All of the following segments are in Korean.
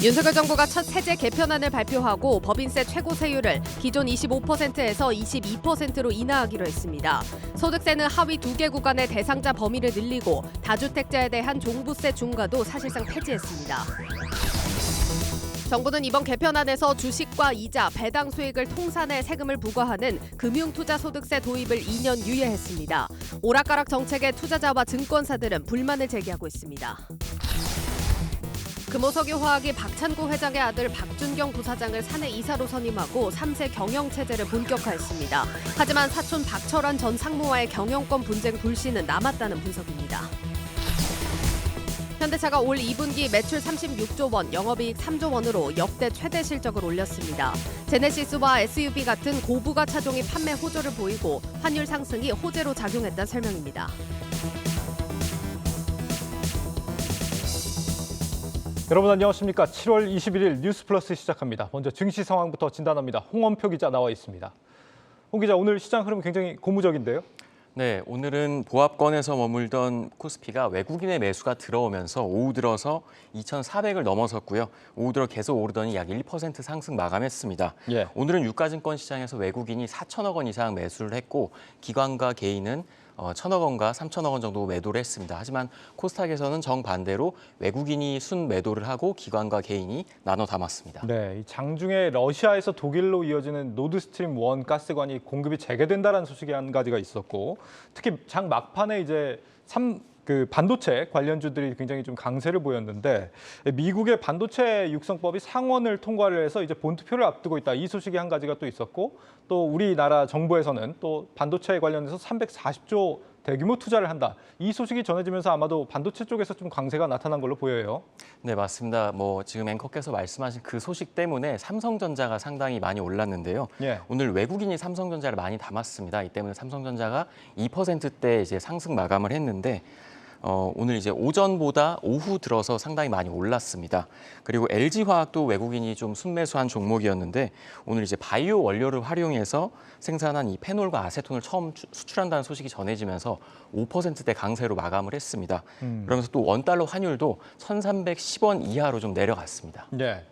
윤석열 정부가 첫 세제 개편안을 발표하고 법인세 최고 세율을 기존 25%에서 22%로 인하하기로 했습니다. 소득세는 하위 2개 구간의 대상자 범위를 늘리고 다주택자에 대한 종부세 중과도 사실상 폐지했습니다. 정부는 이번 개편안에서 주식과 이자, 배당 수익을 통산해 세금을 부과하는 금융투자소득세 도입을 2년 유예했습니다. 오락가락 정책에 투자자와 증권사들은 불만을 제기하고 있습니다. 금호석유화학이 박찬구 회장의 아들 박준경 부사장을 사내 이사로 선임하고 3세 경영체제를 본격화했습니다. 하지만 사촌 박철환 전 상무와의 경영권 분쟁 불씨는 남았다는 분석입니다. 현대차가 올 2분기 매출 36조 원, 영업이익 3조 원으로 역대 최대 실적을 올렸습니다. 제네시스와 SUV 같은 고부가 차종이 판매 호조를 보이고 환율 상승이 호재로 작용했다는 설명입니다. 여러분 안녕하십니까. 7월 21일 뉴스플러스 시작합니다. 먼저 증시 상황부터 진단합니다. 홍원표 기자 나와 있습니다. 홍 기자, 오늘 시장 흐름 굉장히 고무적인데요? 네, 오늘은 보합권에서 머물던 코스피가 외국인의 매수가 들어오면서 오후 들어서 2,400을 넘어섰고요. 오후 들어 계속 오르더니 약 1% 상승 마감했습니다. 예. 오늘은 유가증권 시장에서 외국인이 4천억 원 이상 매수를 했고 기관과 개인은 1,000억 원과 3,000억 원 정도 매도를 했습니다. 하지만 코스닥에서는 정반대로 외국인이 순 매도를 하고 기관과 개인이 나눠 담았습니다. 네, 이 장중에 러시아에서 독일로 이어지는 노드스트림 1 가스관이 공급이 재개된다는 소식이 한 가지가 있었고, 특히 장 막판에 이제 반도체 관련주들이 굉장히 좀 강세를 보였는데, 미국의 반도체 육성법이 상원을 통과를 해서 이제 본투표를 앞두고 있다. 이 소식이 한 가지가 또 있었고, 또 우리나라 정부에서는 또 반도체에 관련해서 340조 대규모 투자를 한다. 이 소식이 전해지면서 아마도 반도체 쪽에서 좀 강세가 나타난 걸로 보여요. 네, 맞습니다. 지금 앵커께서 말씀하신 그 소식 때문에 삼성전자가 상당히 많이 올랐는데요. 예. 오늘 외국인이 삼성전자를 많이 담았습니다. 이 때문에 삼성전자가 2%대 이제 상승 마감을 했는데 오늘 이제 오전보다 오후 들어서 상당히 많이 올랐습니다. 그리고 LG화학도 외국인이 좀 순매수한 종목이었는데 오늘 이제 바이오 원료를 활용해서 생산한 이 페놀과 아세톤을 처음 수출한다는 소식이 전해지면서 5%대 강세로 마감을 했습니다. 그러면서 또 원달러 환율도 1,310원 이하로 좀 내려갔습니다. 네.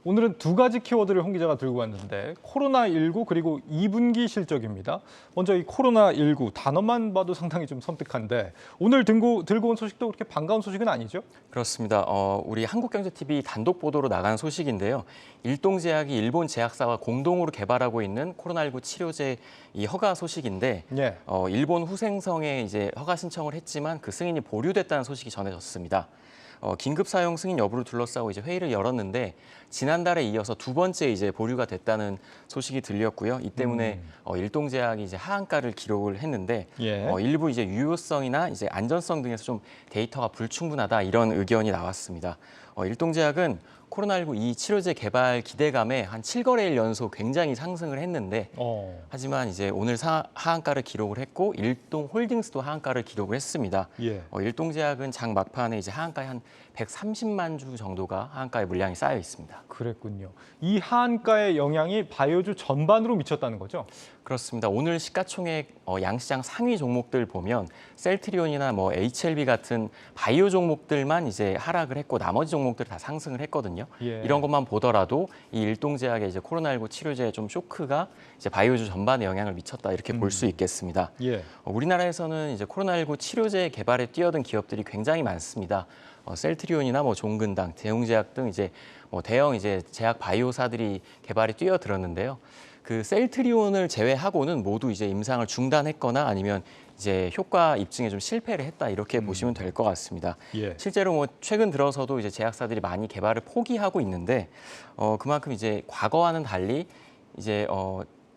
오늘은 두 가지 키워드를 홍 기자가 들고 왔는데, 코로나19 그리고 2분기 실적입니다. 먼저 이 코로나19 단어만 봐도 상당히 좀 섬뜩한데, 오늘 들고 온 소식도 그렇게 반가운 소식은 아니죠? 그렇습니다. 우리 한국경제TV 단독 보도로 나간 소식인데요. 일동제약이 일본 제약사와 공동으로 개발하고 있는 코로나19 치료제 이 허가 소식인데, 예. 일본 후생성에 이제 허가 신청을 했지만 그 승인이 보류됐다는 소식이 전해졌습니다. 긴급 사용 승인 여부를 둘러싸고 이제 회의를 열었는데 지난달에 이어서 두 번째 이제 보류가 됐다는 소식이 들렸고요. 이 때문에 일동제약이 이제 하한가를 기록을 했는데 예. 일부 이제 유효성이나 이제 안전성 등에서 좀 데이터가 불충분하다 이런 의견이 나왔습니다. 일동제약은 코로나19 이 치료제 개발 기대감에 한 7거래일 연속 굉장히 상승을 했는데 하지만 이제 오늘 하한가를 기록을 했고 일동홀딩스도 하한가를 기록을 했습니다. 예. 일동제약은 장 막판에 이제 하한가에 한 130만 주 정도가 하한가의 물량이 쌓여 있습니다. 그랬군요. 이 하한가의 영향이 바이오주 전반으로 미쳤다는 거죠? 그렇습니다. 오늘 시가총액 양시장 상위 종목들 보면 셀트리온이나 HLB 같은 바이오 종목들만 이제 하락을 했고 나머지 종목들 다 상승을 했거든요. 예. 이런 것만 보더라도 이 일동제약의 이제 코로나19 치료제의 좀 쇼크가 이제 바이오주 전반에 영향을 미쳤다 이렇게 볼 수 있겠습니다. 예. 우리나라에서는 이제 코로나19 치료제 개발에 뛰어든 기업들이 굉장히 많습니다. 셀트리온이나 종근당, 대웅제약 등 이제 대형 이제 제약 바이오사들이 개발에 뛰어들었는데요. 그 셀트리온을 제외하고는 모두 이제 임상을 중단했거나 아니면 이제 효과 입증에 좀 실패를 했다 이렇게 보시면 될 것 같습니다. 예. 실제로 최근 들어서도 이제 제약사들이 많이 개발을 포기하고 있는데 그만큼 이제 과거와는 달리 이제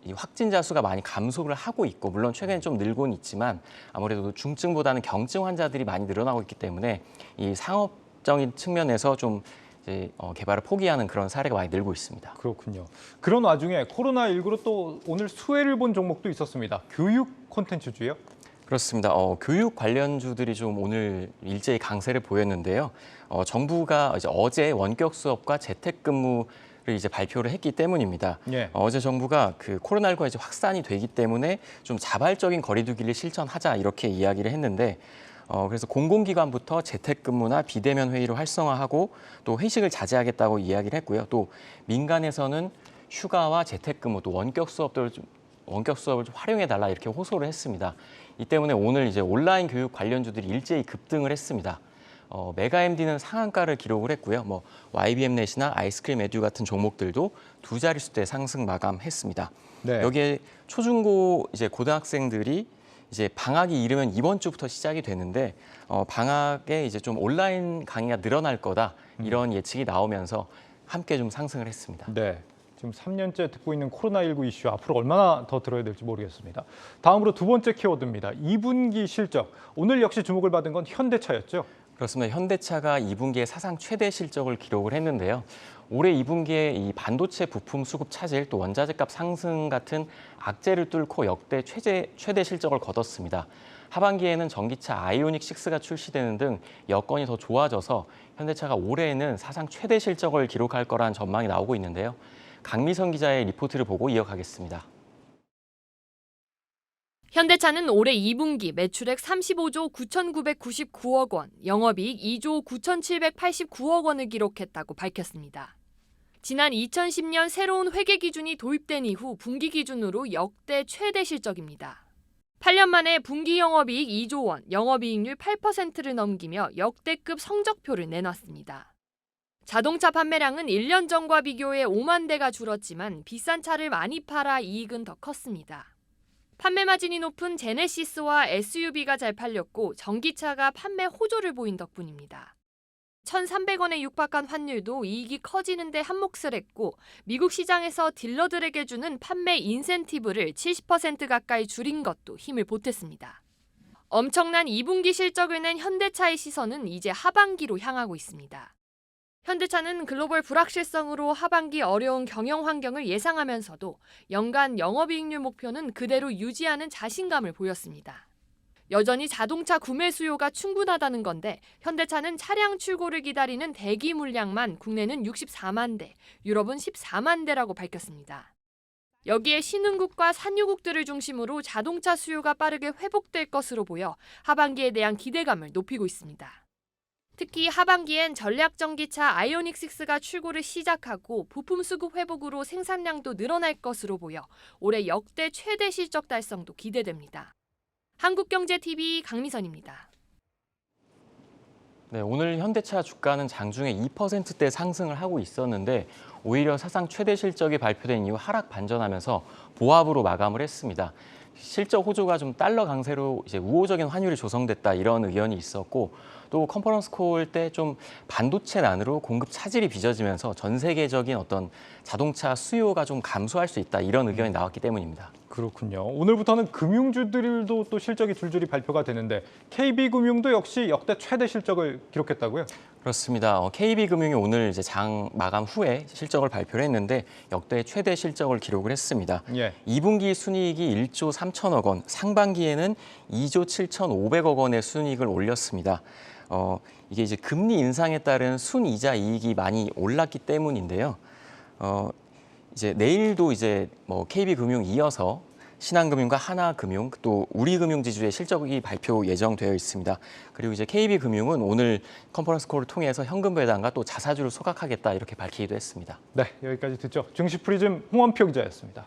이 확진자 수가 많이 감소를 하고 있고 물론 최근에 좀 늘고는 있지만 아무래도 중증보다는 경증 환자들이 많이 늘어나고 있기 때문에 이 상업적인 측면에서 좀 이제 개발을 포기하는 그런 사례가 많이 늘고 있습니다. 그렇군요. 그런 와중에 코로나19로 또 오늘 수혜를 본 종목도 있었습니다. 교육 콘텐츠주요? 그렇습니다. 교육 관련주들이 좀 오늘 일제히 강세를 보였는데요. 정부가 이제 어제 원격 수업과 재택근무 이제 발표를 했기 때문입니다. 예. 어제 정부가 그 코로나19가 이제 확산이 되기 때문에 좀 자발적인 거리두기를 실천하자 이렇게 이야기를 했는데 그래서 공공기관부터 재택근무나 비대면 회의를 활성화하고 또 회식을 자제하겠다고 이야기를 했고요. 또 민간에서는 휴가와 재택근무 또 원격 수업을 좀 활용해달라 이렇게 호소를 했습니다. 이 때문에 오늘 이제 온라인 교육 관련주들이 일제히 급등을 했습니다. 메가MD는 상한가를 기록을 했고요. YBM넷이나 아이스크림 에듀 같은 종목들도 두 자릿수대 상승 마감했습니다. 네. 여기에 초중고 이제 고등학생들이 이제 방학이 이르면 이번 주부터 시작이 되는데 방학에 이제 좀 온라인 강의가 늘어날 거다 이런 예측이 나오면서 함께 좀 상승을 했습니다. 네. 지금 3년째 듣고 있는 코로나19 이슈 앞으로 얼마나 더 들어야 될지 모르겠습니다. 다음으로 두 번째 키워드입니다. 2분기 실적. 오늘 역시 주목을 받은 건 현대차였죠? 그렇습니다. 현대차가 2분기에 사상 최대 실적을 기록을 했는데요. 올해 2분기에 이 반도체 부품 수급 차질 또 원자재값 상승 같은 악재를 뚫고 역대 최대 실적을 거뒀습니다. 하반기에는 전기차 아이오닉 6가 출시되는 등 여건이 더 좋아져서 현대차가 올해에는 사상 최대 실적을 기록할 거라는 전망이 나오고 있는데요. 강미선 기자의 리포트를 보고 이어가겠습니다. 현대차는 올해 2분기 매출액 35조 9,999억 원, 영업이익 2조 9,789억 원을 기록했다고 밝혔습니다. 지난 2010년 새로운 회계 기준이 도입된 이후 분기 기준으로 역대 최대 실적입니다. 8년 만에 분기 영업이익 2조 원, 영업이익률 8%를 넘기며 역대급 성적표를 내놨습니다. 자동차 판매량은 1년 전과 비교해 5만 대가 줄었지만 비싼 차를 많이 팔아 이익은 더 컸습니다. 판매 마진이 높은 제네시스와 SUV가 잘 팔렸고 전기차가 판매 호조를 보인 덕분입니다. 1,300원에 육박한 환율도 이익이 커지는 데 한몫을 했고 미국 시장에서 딜러들에게 주는 판매 인센티브를 70% 가까이 줄인 것도 힘을 보탰습니다. 엄청난 2분기 실적을 낸 현대차의 시선은 이제 하반기로 향하고 있습니다. 현대차는 글로벌 불확실성으로 하반기 어려운 경영 환경을 예상하면서도 연간 영업이익률 목표는 그대로 유지하는 자신감을 보였습니다. 여전히 자동차 구매 수요가 충분하다는 건데 현대차는 차량 출고를 기다리는 대기 물량만 국내는 64만 대, 유럽은 14만 대라고 밝혔습니다. 여기에 신흥국과 산유국들을 중심으로 자동차 수요가 빠르게 회복될 것으로 보여 하반기에 대한 기대감을 높이고 있습니다. 특히 하반기엔 전략전기차 아이오닉 6가 출고를 시작하고 부품 수급 회복으로 생산량도 늘어날 것으로 보여 올해 역대 최대 실적 달성도 기대됩니다. 한국경제TV 강미선입니다. 네, 오늘 현대차 주가는 장중에 2%대 상승을 하고 있었는데 오히려 사상 최대 실적이 발표된 이후 하락 반전하면서 보합으로 마감을 했습니다. 실적 호조가 좀 달러 강세로 이제 우호적인 환율이 조성됐다 이런 의견이 있었고 또 컨퍼런스 콜 때 좀 반도체 난으로 공급 차질이 빚어지면서 전 세계적인 어떤 자동차 수요가 좀 감소할 수 있다 이런 의견이 나왔기 때문입니다. 그렇군요. 오늘부터는 금융주들도 또 실적이 줄줄이 발표가 되는데 KB금융도 역시 역대 최대 실적을 기록했다고요? 그렇습니다. KB금융이 오늘 이제 장 마감 후에 실적을 발표를 했는데 역대 최대 실적을 기록을 했습니다. 예. 2분기 순이익이 1조 3천억 원, 상반기에는 2조 7,500억 원의 순이익을 올렸습니다. 이게 이제 금리 인상에 따른 순이자 이익이 많이 올랐기 때문인데요. 이제 내일도 이제 KB금융 이어서 신한금융과 하나금융 또 우리금융지주의 실적이 발표 예정되어 있습니다. 그리고 이제 KB금융은 오늘 컨퍼런스 콜을 통해서 현금 배당과 또 자사주를 소각하겠다 이렇게 밝히기도 했습니다. 네, 여기까지 듣죠. 증시 프리즘 홍원표 기자였습니다.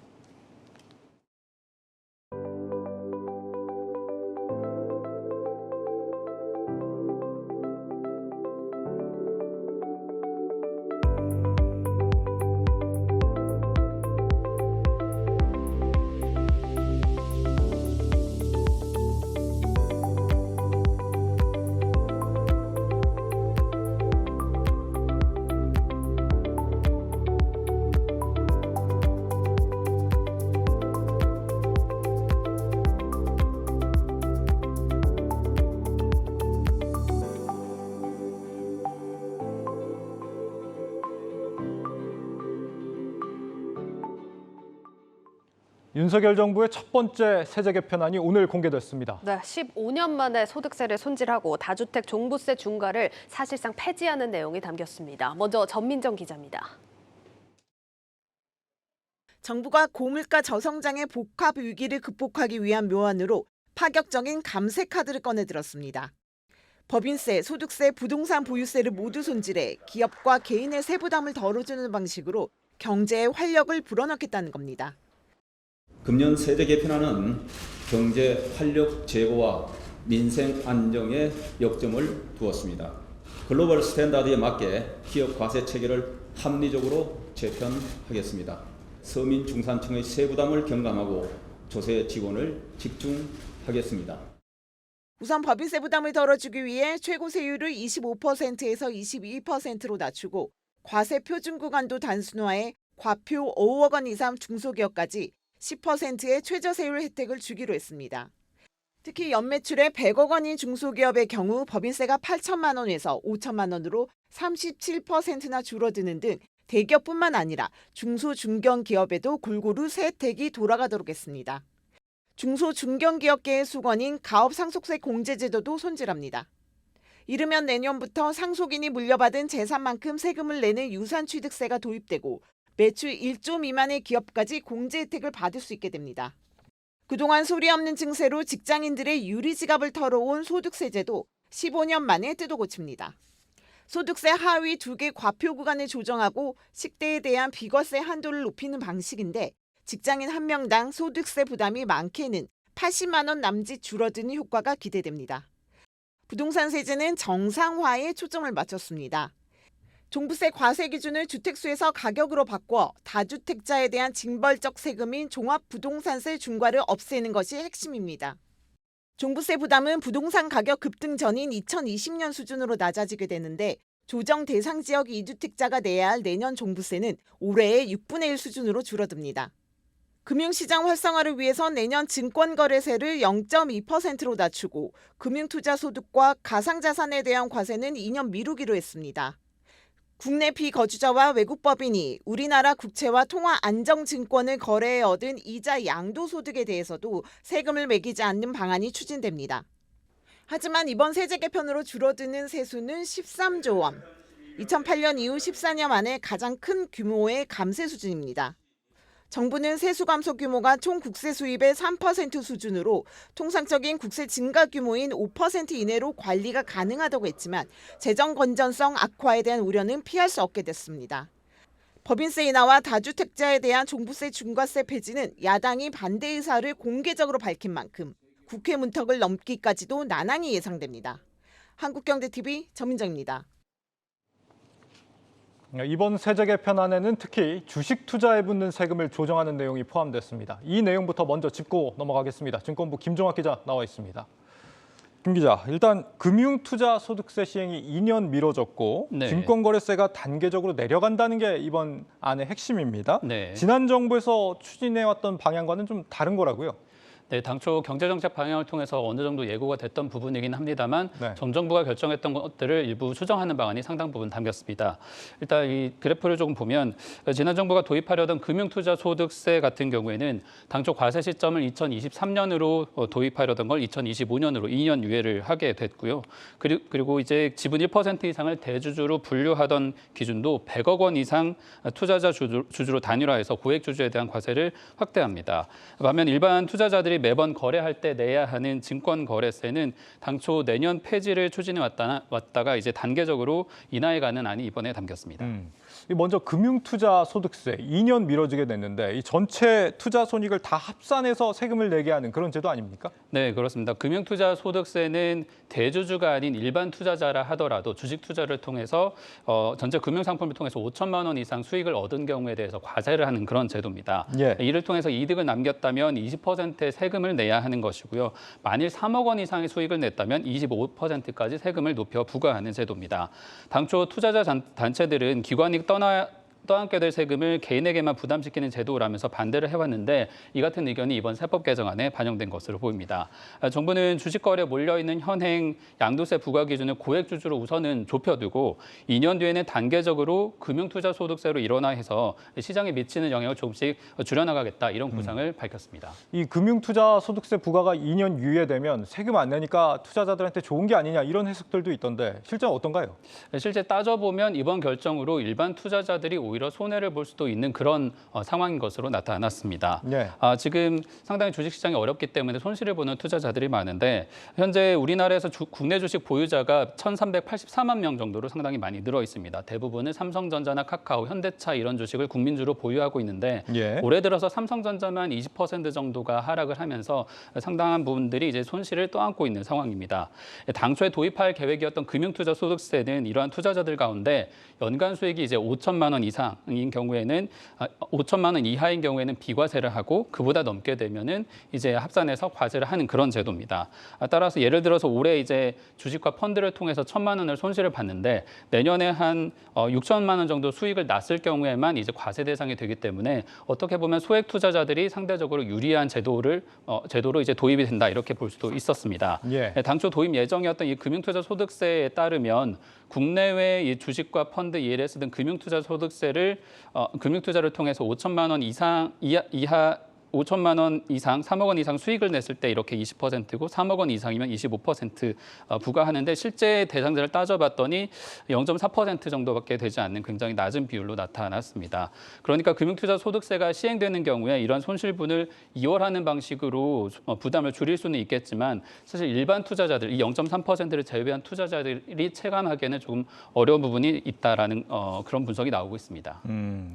윤석열 정부의 첫 번째 세제 개편안이 오늘 공개됐습니다. 네, 15년 만에 소득세를 손질하고 다주택 종부세 중과를 사실상 폐지하는 내용이 담겼습니다. 먼저 전민정 기자입니다. 정부가 고물가 저성장의 복합 위기를 극복하기 위한 묘안으로 파격적인 감세 카드를 꺼내들었습니다. 법인세, 소득세, 부동산 보유세를 모두 손질해 기업과 개인의 세부담을 덜어주는 방식으로 경제에 활력을 불어넣겠다는 겁니다. 금년 세제 개편안은 경제 활력 제고와 민생 안정에 역점을 두었습니다. 글로벌 스탠다드에 맞게 기업 과세 체계를 합리적으로 재편하겠습니다. 서민 중산층의 세부담을 경감하고 조세 지원을 집중하겠습니다. 우선 법인세 부담을 덜어주기 위해 최고 세율을 25%에서 22%로 낮추고 과세 표준 구간도 단순화해 과표 5억 원 이상 중소기업까지 10%의 최저세율 혜택을 주기로 했습니다. 특히 연매출의 100억 원인 중소기업의 경우 법인세가 8천만 원에서 5천만 원으로 37%나 줄어드는 등 대기업뿐만 아니라 중소 중견기업에도 골고루 세 혜택이 돌아가도록 했습니다. 중소 중견기업계의 수건인 가업상속세 공제제도도 손질합니다. 이르면 내년부터 상속인이 물려받은 재산만큼 세금을 내는 유산취득세가 도입되고 매출 1조 미만의 기업까지 공제 혜택을 받을 수 있게 됩니다. 그동안 소리 없는 증세로 직장인들의 유리지갑을 털어온 소득세제도 15년 만에 뜯어 고칩니다. 소득세 하위 2개 과표 구간을 조정하고 식대에 대한 비과세 한도를 높이는 방식인데 직장인 한 명당 소득세 부담이 많게는 80만 원 남짓 줄어드는 효과가 기대됩니다. 부동산 세제는 정상화에 초점을 맞췄습니다. 종부세 과세 기준을 주택수에서 가격으로 바꿔 다주택자에 대한 징벌적 세금인 종합부동산세 중과를 없애는 것이 핵심입니다. 종부세 부담은 부동산 가격 급등 전인 2020년 수준으로 낮아지게 되는데 조정 대상 지역 2주택자가 내야 할 내년 종부세는 올해의 6분의 1 수준으로 줄어듭니다. 금융시장 활성화를 위해서 내년 증권거래세를 0.2%로 낮추고 금융투자소득과 가상자산에 대한 과세는 2년 미루기로 했습니다. 국내 비거주자와 외국법인이 우리나라 국채와 통화안정증권을 거래해 얻은 이자 양도소득에 대해서도 세금을 매기지 않는 방안이 추진됩니다. 하지만 이번 세제 개편으로 줄어드는 세수는 13조 원. 2008년 이후 14년 만에 가장 큰 규모의 감세 수준입니다. 정부는 세수 감소 규모가 총 국세 수입의 3% 수준으로 통상적인 국세 증가 규모인 5% 이내로 관리가 가능하다고 했지만 재정 건전성 악화에 대한 우려는 피할 수 없게 됐습니다. 법인세 인하와 다주택자에 대한 종부세 중과세 폐지는 야당이 반대 의사를 공개적으로 밝힌 만큼 국회 문턱을 넘기까지도 난항이 예상됩니다. 한국경제TV 전민정입니다. 이번 세제 개편안에는 특히 주식 투자에 붙는 세금을 조정하는 내용이 포함됐습니다. 이 내용부터 먼저 짚고 넘어가겠습니다. 증권부 김종학 기자 나와 있습니다. 김 기자, 일단 금융투자소득세 시행이 2년 미뤄졌고 네. 증권거래세가 단계적으로 내려간다는 게 이번 안의 핵심입니다. 네. 지난 정부에서 추진해왔던 방향과는 좀 다른 거라고요? 네, 당초 경제정책 방향을 통해서 어느 정도 예고가 됐던 부분이긴 합니다만 네. 전 정부가 결정했던 것들을 일부 수정하는 방안이 상당 부분 담겼습니다. 일단 이 그래프를 조금 보면 지난 정부가 도입하려던 금융투자소득세 같은 경우에는 당초 과세 시점을 2023년으로 도입하려던 걸 2025년으로 2년 유예를 하게 됐고요. 그리고 이제 지분 1% 이상을 대주주로 분류하던 기준도 100억 원 이상 투자자 주주로 단일화해서 고액주주에 대한 과세를 확대합니다. 반면 일반 투자자들이 매번 거래할 때 내야 하는 증권거래세는 당초 내년 폐지를 추진해 왔다가 이제 단계적으로 인하해가는 안이 이번에 담겼습니다. 먼저 금융투자소득세 2년 미뤄지게 됐는데 이 전체 투자 손익을 다 합산해서 세금을 내게 하는 그런 제도 아닙니까? 네, 그렇습니다. 금융투자소득세는 대주주가 아닌 일반 투자자라 하더라도 주식 투자를 통해서 전체 금융상품을 통해서 5천만 원 이상 수익을 얻은 경우에 대해서 과세를 하는 그런 제도입니다. 예. 이를 통해서 이득을 남겼다면 20%의 세금을 내야 하는 것이고요. 만일 3억 원 이상의 수익을 냈다면 25%까지 세금을 높여 부과하는 제도입니다. 당초 투자자 단체들은 기관이 떠안게 될 세금을 개인에게만 부담시키는 제도라면서 반대를 해왔는데 이 같은 의견이 이번 세법 개정안에 반영된 것으로 보입니다. 정부는 주식거래에 몰려있는 현행 양도세 부과 기준을 고액주주로 우선은 좁혀두고 2년 뒤에는 단계적으로 금융투자소득세로 일원화해서 시장에 미치는 영향을 조금씩 줄여나가겠다 이런 구상을 밝혔습니다. 이 금융투자소득세 부과가 2년 유예되면 세금 안 내니까 투자자들한테 좋은 게 아니냐 이런 해석들도 있던데 실제는 어떤가요? 실제 따져보면 이번 결정으로 일반 투자자들이 오히려 손해를 볼 수도 있는 그런 상황인 것으로 나타났습니다. 네. 지금 상당히 주식시장이 어렵기 때문에 손실을 보는 투자자들이 많은데 현재 우리나라에서 국내 주식 보유자가 1,384만 명 정도로 상당히 많이 늘어 있습니다. 대부분은 삼성전자나 카카오, 현대차 이런 주식을 국민주로 보유하고 있는데 예. 올해 들어서 삼성전자만 20% 정도가 하락을 하면서 상당한 부분들이 이제 손실을 떠안고 있는 상황입니다. 당초에 도입할 계획이었던 금융투자 소득세는 이러한 투자자들 가운데 연간 수익이 이제 5천만 원 이상인 경우에는 5천만 원 이하인 경우에는 비과세를 하고 그보다 넘게 되면은 이제 합산해서 과세를 하는 그런 제도입니다. 따라서 예를 들어서 올해 이제 주식과 펀드를 통해서 1,000만 원을 손실을 봤는데 내년에 한 6천만 원 정도 수익을 났을 경우에만 이제 과세 대상이 되기 때문에 어떻게 보면 소액 투자자들이 상대적으로 유리한 제도로 이제 도입이 된다 이렇게 볼 수도 있었습니다. 예. 당초 도입 예정이었던 이 금융투자 소득세에 따르면 국내외 이 주식과 펀드, ELS 등 금융투자 소득세를 금융투자를 통해서 5천만 원 이하 5천만 원 이상, 3억 원 이상 수익을 냈을 때 이렇게 20%고 3억 원 이상이면 25% 부과하는데 실제 대상자를 따져봤더니 0.4% 정도밖에 되지 않는 굉장히 낮은 비율로 나타났습니다. 그러니까 금융투자 소득세가 시행되는 경우에 이런 손실분을 이월하는 방식으로 부담을 줄일 수는 있겠지만 사실 일반 투자자들, 이 0.3%를 제외한 투자자들이 체감하기에는 조금 어려운 부분이 있다라는 그런 분석이 나오고 있습니다.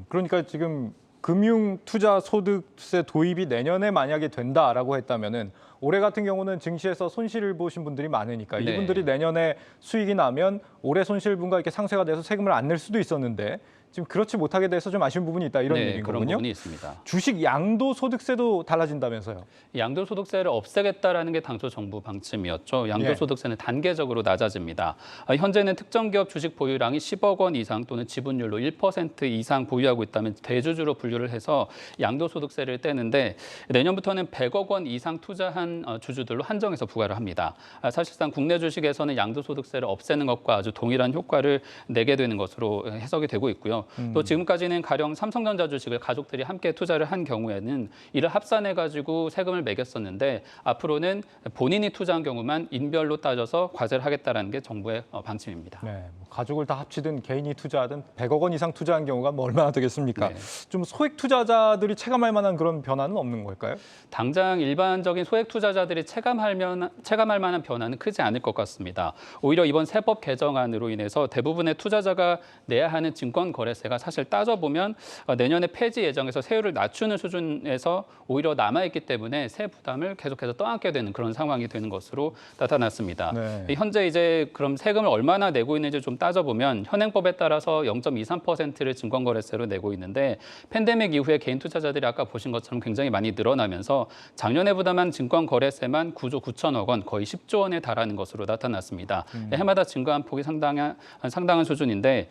그러니까 지금 금융투자소득세 도입이 내년에 만약에 된다라고 했다면은 올해 같은 경우는 증시에서 손실을 보신 분들이 많으니까 네. 이분들이 내년에 수익이 나면 올해 손실분과 이렇게 상쇄가 돼서 세금을 안 낼 수도 있었는데 지금 그렇지 못하게 돼서 좀 아쉬운 부분이 있다 이런 얘기인 그런 거군요. 부분이 있습니다. 주식 양도소득세도 달라진다면서요? 양도소득세를 없애겠다라는 게 당초 정부 방침이었죠. 양도소득세는 단계적으로 낮아집니다. 현재는 특정 기업 주식 보유량이 10억 원 이상 또는 지분율로 1% 이상 보유하고 있다면 대주주로 분류를 해서 양도소득세를 떼는데 내년부터는 100억 원 이상 투자한 주주들로 한정해서 부과를 합니다. 사실상 국내 주식에서는 양도소득세를 없애는 것과 아주 동일한 효과를 내게 되는 것으로 해석이 되고 있고요. 또 지금까지는 가령 삼성전자 주식을 가족들이 함께 투자를 한 경우에는 이를 합산해가지고 세금을 매겼었는데 앞으로는 본인이 투자한 경우만 인별로 따져서 과세를 하겠다라는 게 정부의 방침입니다. 네, 뭐 가족을 다 합치든 개인이 투자하든 100억 원 이상 투자한 경우가 뭐 얼마나 되겠습니까? 네. 좀 소액 투자자들이 체감할 만한 그런 변화는 없는 걸까요? 당장 일반적인 소액 투자자들이 체감할 만한 변화는 크지 않을 것 같습니다. 오히려 이번 세법 개정안으로 인해서 대부분의 투자자가 내야 하는 증권 거래세가 사실 따져보면 내년에 폐지 예정에서 세율을 낮추는 수준에서 오히려 남아있기 때문에 세 부담을 계속해서 떠안게 되는 그런 상황이 되는 것으로 나타났습니다. 네. 현재 이제 그럼 세금을 얼마나 내고 있는지 좀 따져보면 현행법에 따라서 0.23%를 증권거래세로 내고 있는데 팬데믹 이후에 개인 투자자들이 아까 보신 것처럼 굉장히 많이 늘어나면서 작년에 부담한 증권거래세만 9조 9천억 원, 거의 10조 원에 달하는 것으로 나타났습니다. 해마다 증가한 폭이 상당한 수준인데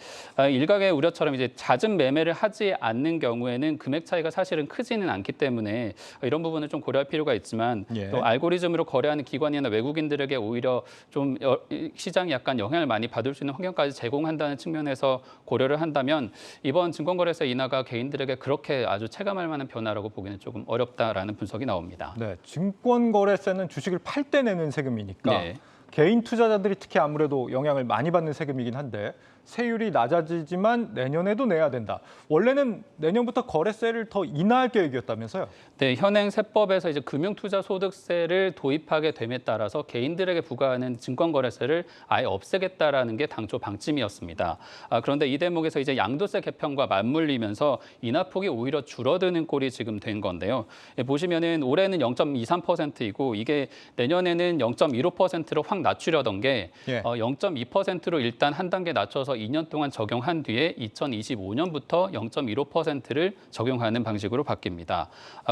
일각의 우려처럼 이제 잦은 매매를 하지 않는 경우에는 금액 차이가 사실은 크지는 않기 때문에 이런 부분을 좀 고려할 필요가 있지만 예. 또 알고리즘으로 거래하는 기관이나 외국인들에게 오히려 좀 시장이 약간 영향을 많이 받을 수 있는 환경까지 제공한다는 측면에서 고려를 한다면 이번 증권거래세 인하가 개인들에게 그렇게 아주 체감할 만한 변화라고 보기는 조금 어렵다라는 분석이 나옵니다. 네, 증권거래세는 주식을 팔 때 내는 세금이니까 네. 개인 투자자들이 특히 아무래도 영향을 많이 받는 세금이긴 한데 세율이 낮아지지만 내년에도 내야 된다. 원래는 내년부터 거래세를 더 인하할 계획이었다면서요? 네, 현행 세법에서 이제 금융투자소득세를 도입하게 됨에 따라서 개인들에게 부과하는 증권거래세를 아예 없애겠다라는 게 당초 방침이었습니다. 그런데 이 대목에서 이제 양도세 개편과 맞물리면서 인하폭이 오히려 줄어드는 꼴이 지금 된 건데요. 보시면은 올해는 0.23%이고 이게 내년에는 0.15%로 확 낮추려던 게 0.2%로 일단 한 단계 낮춰서 2년 동안 적용한 뒤에 2025년부터 0.15%를 적용하는 방식으로 바뀝니다.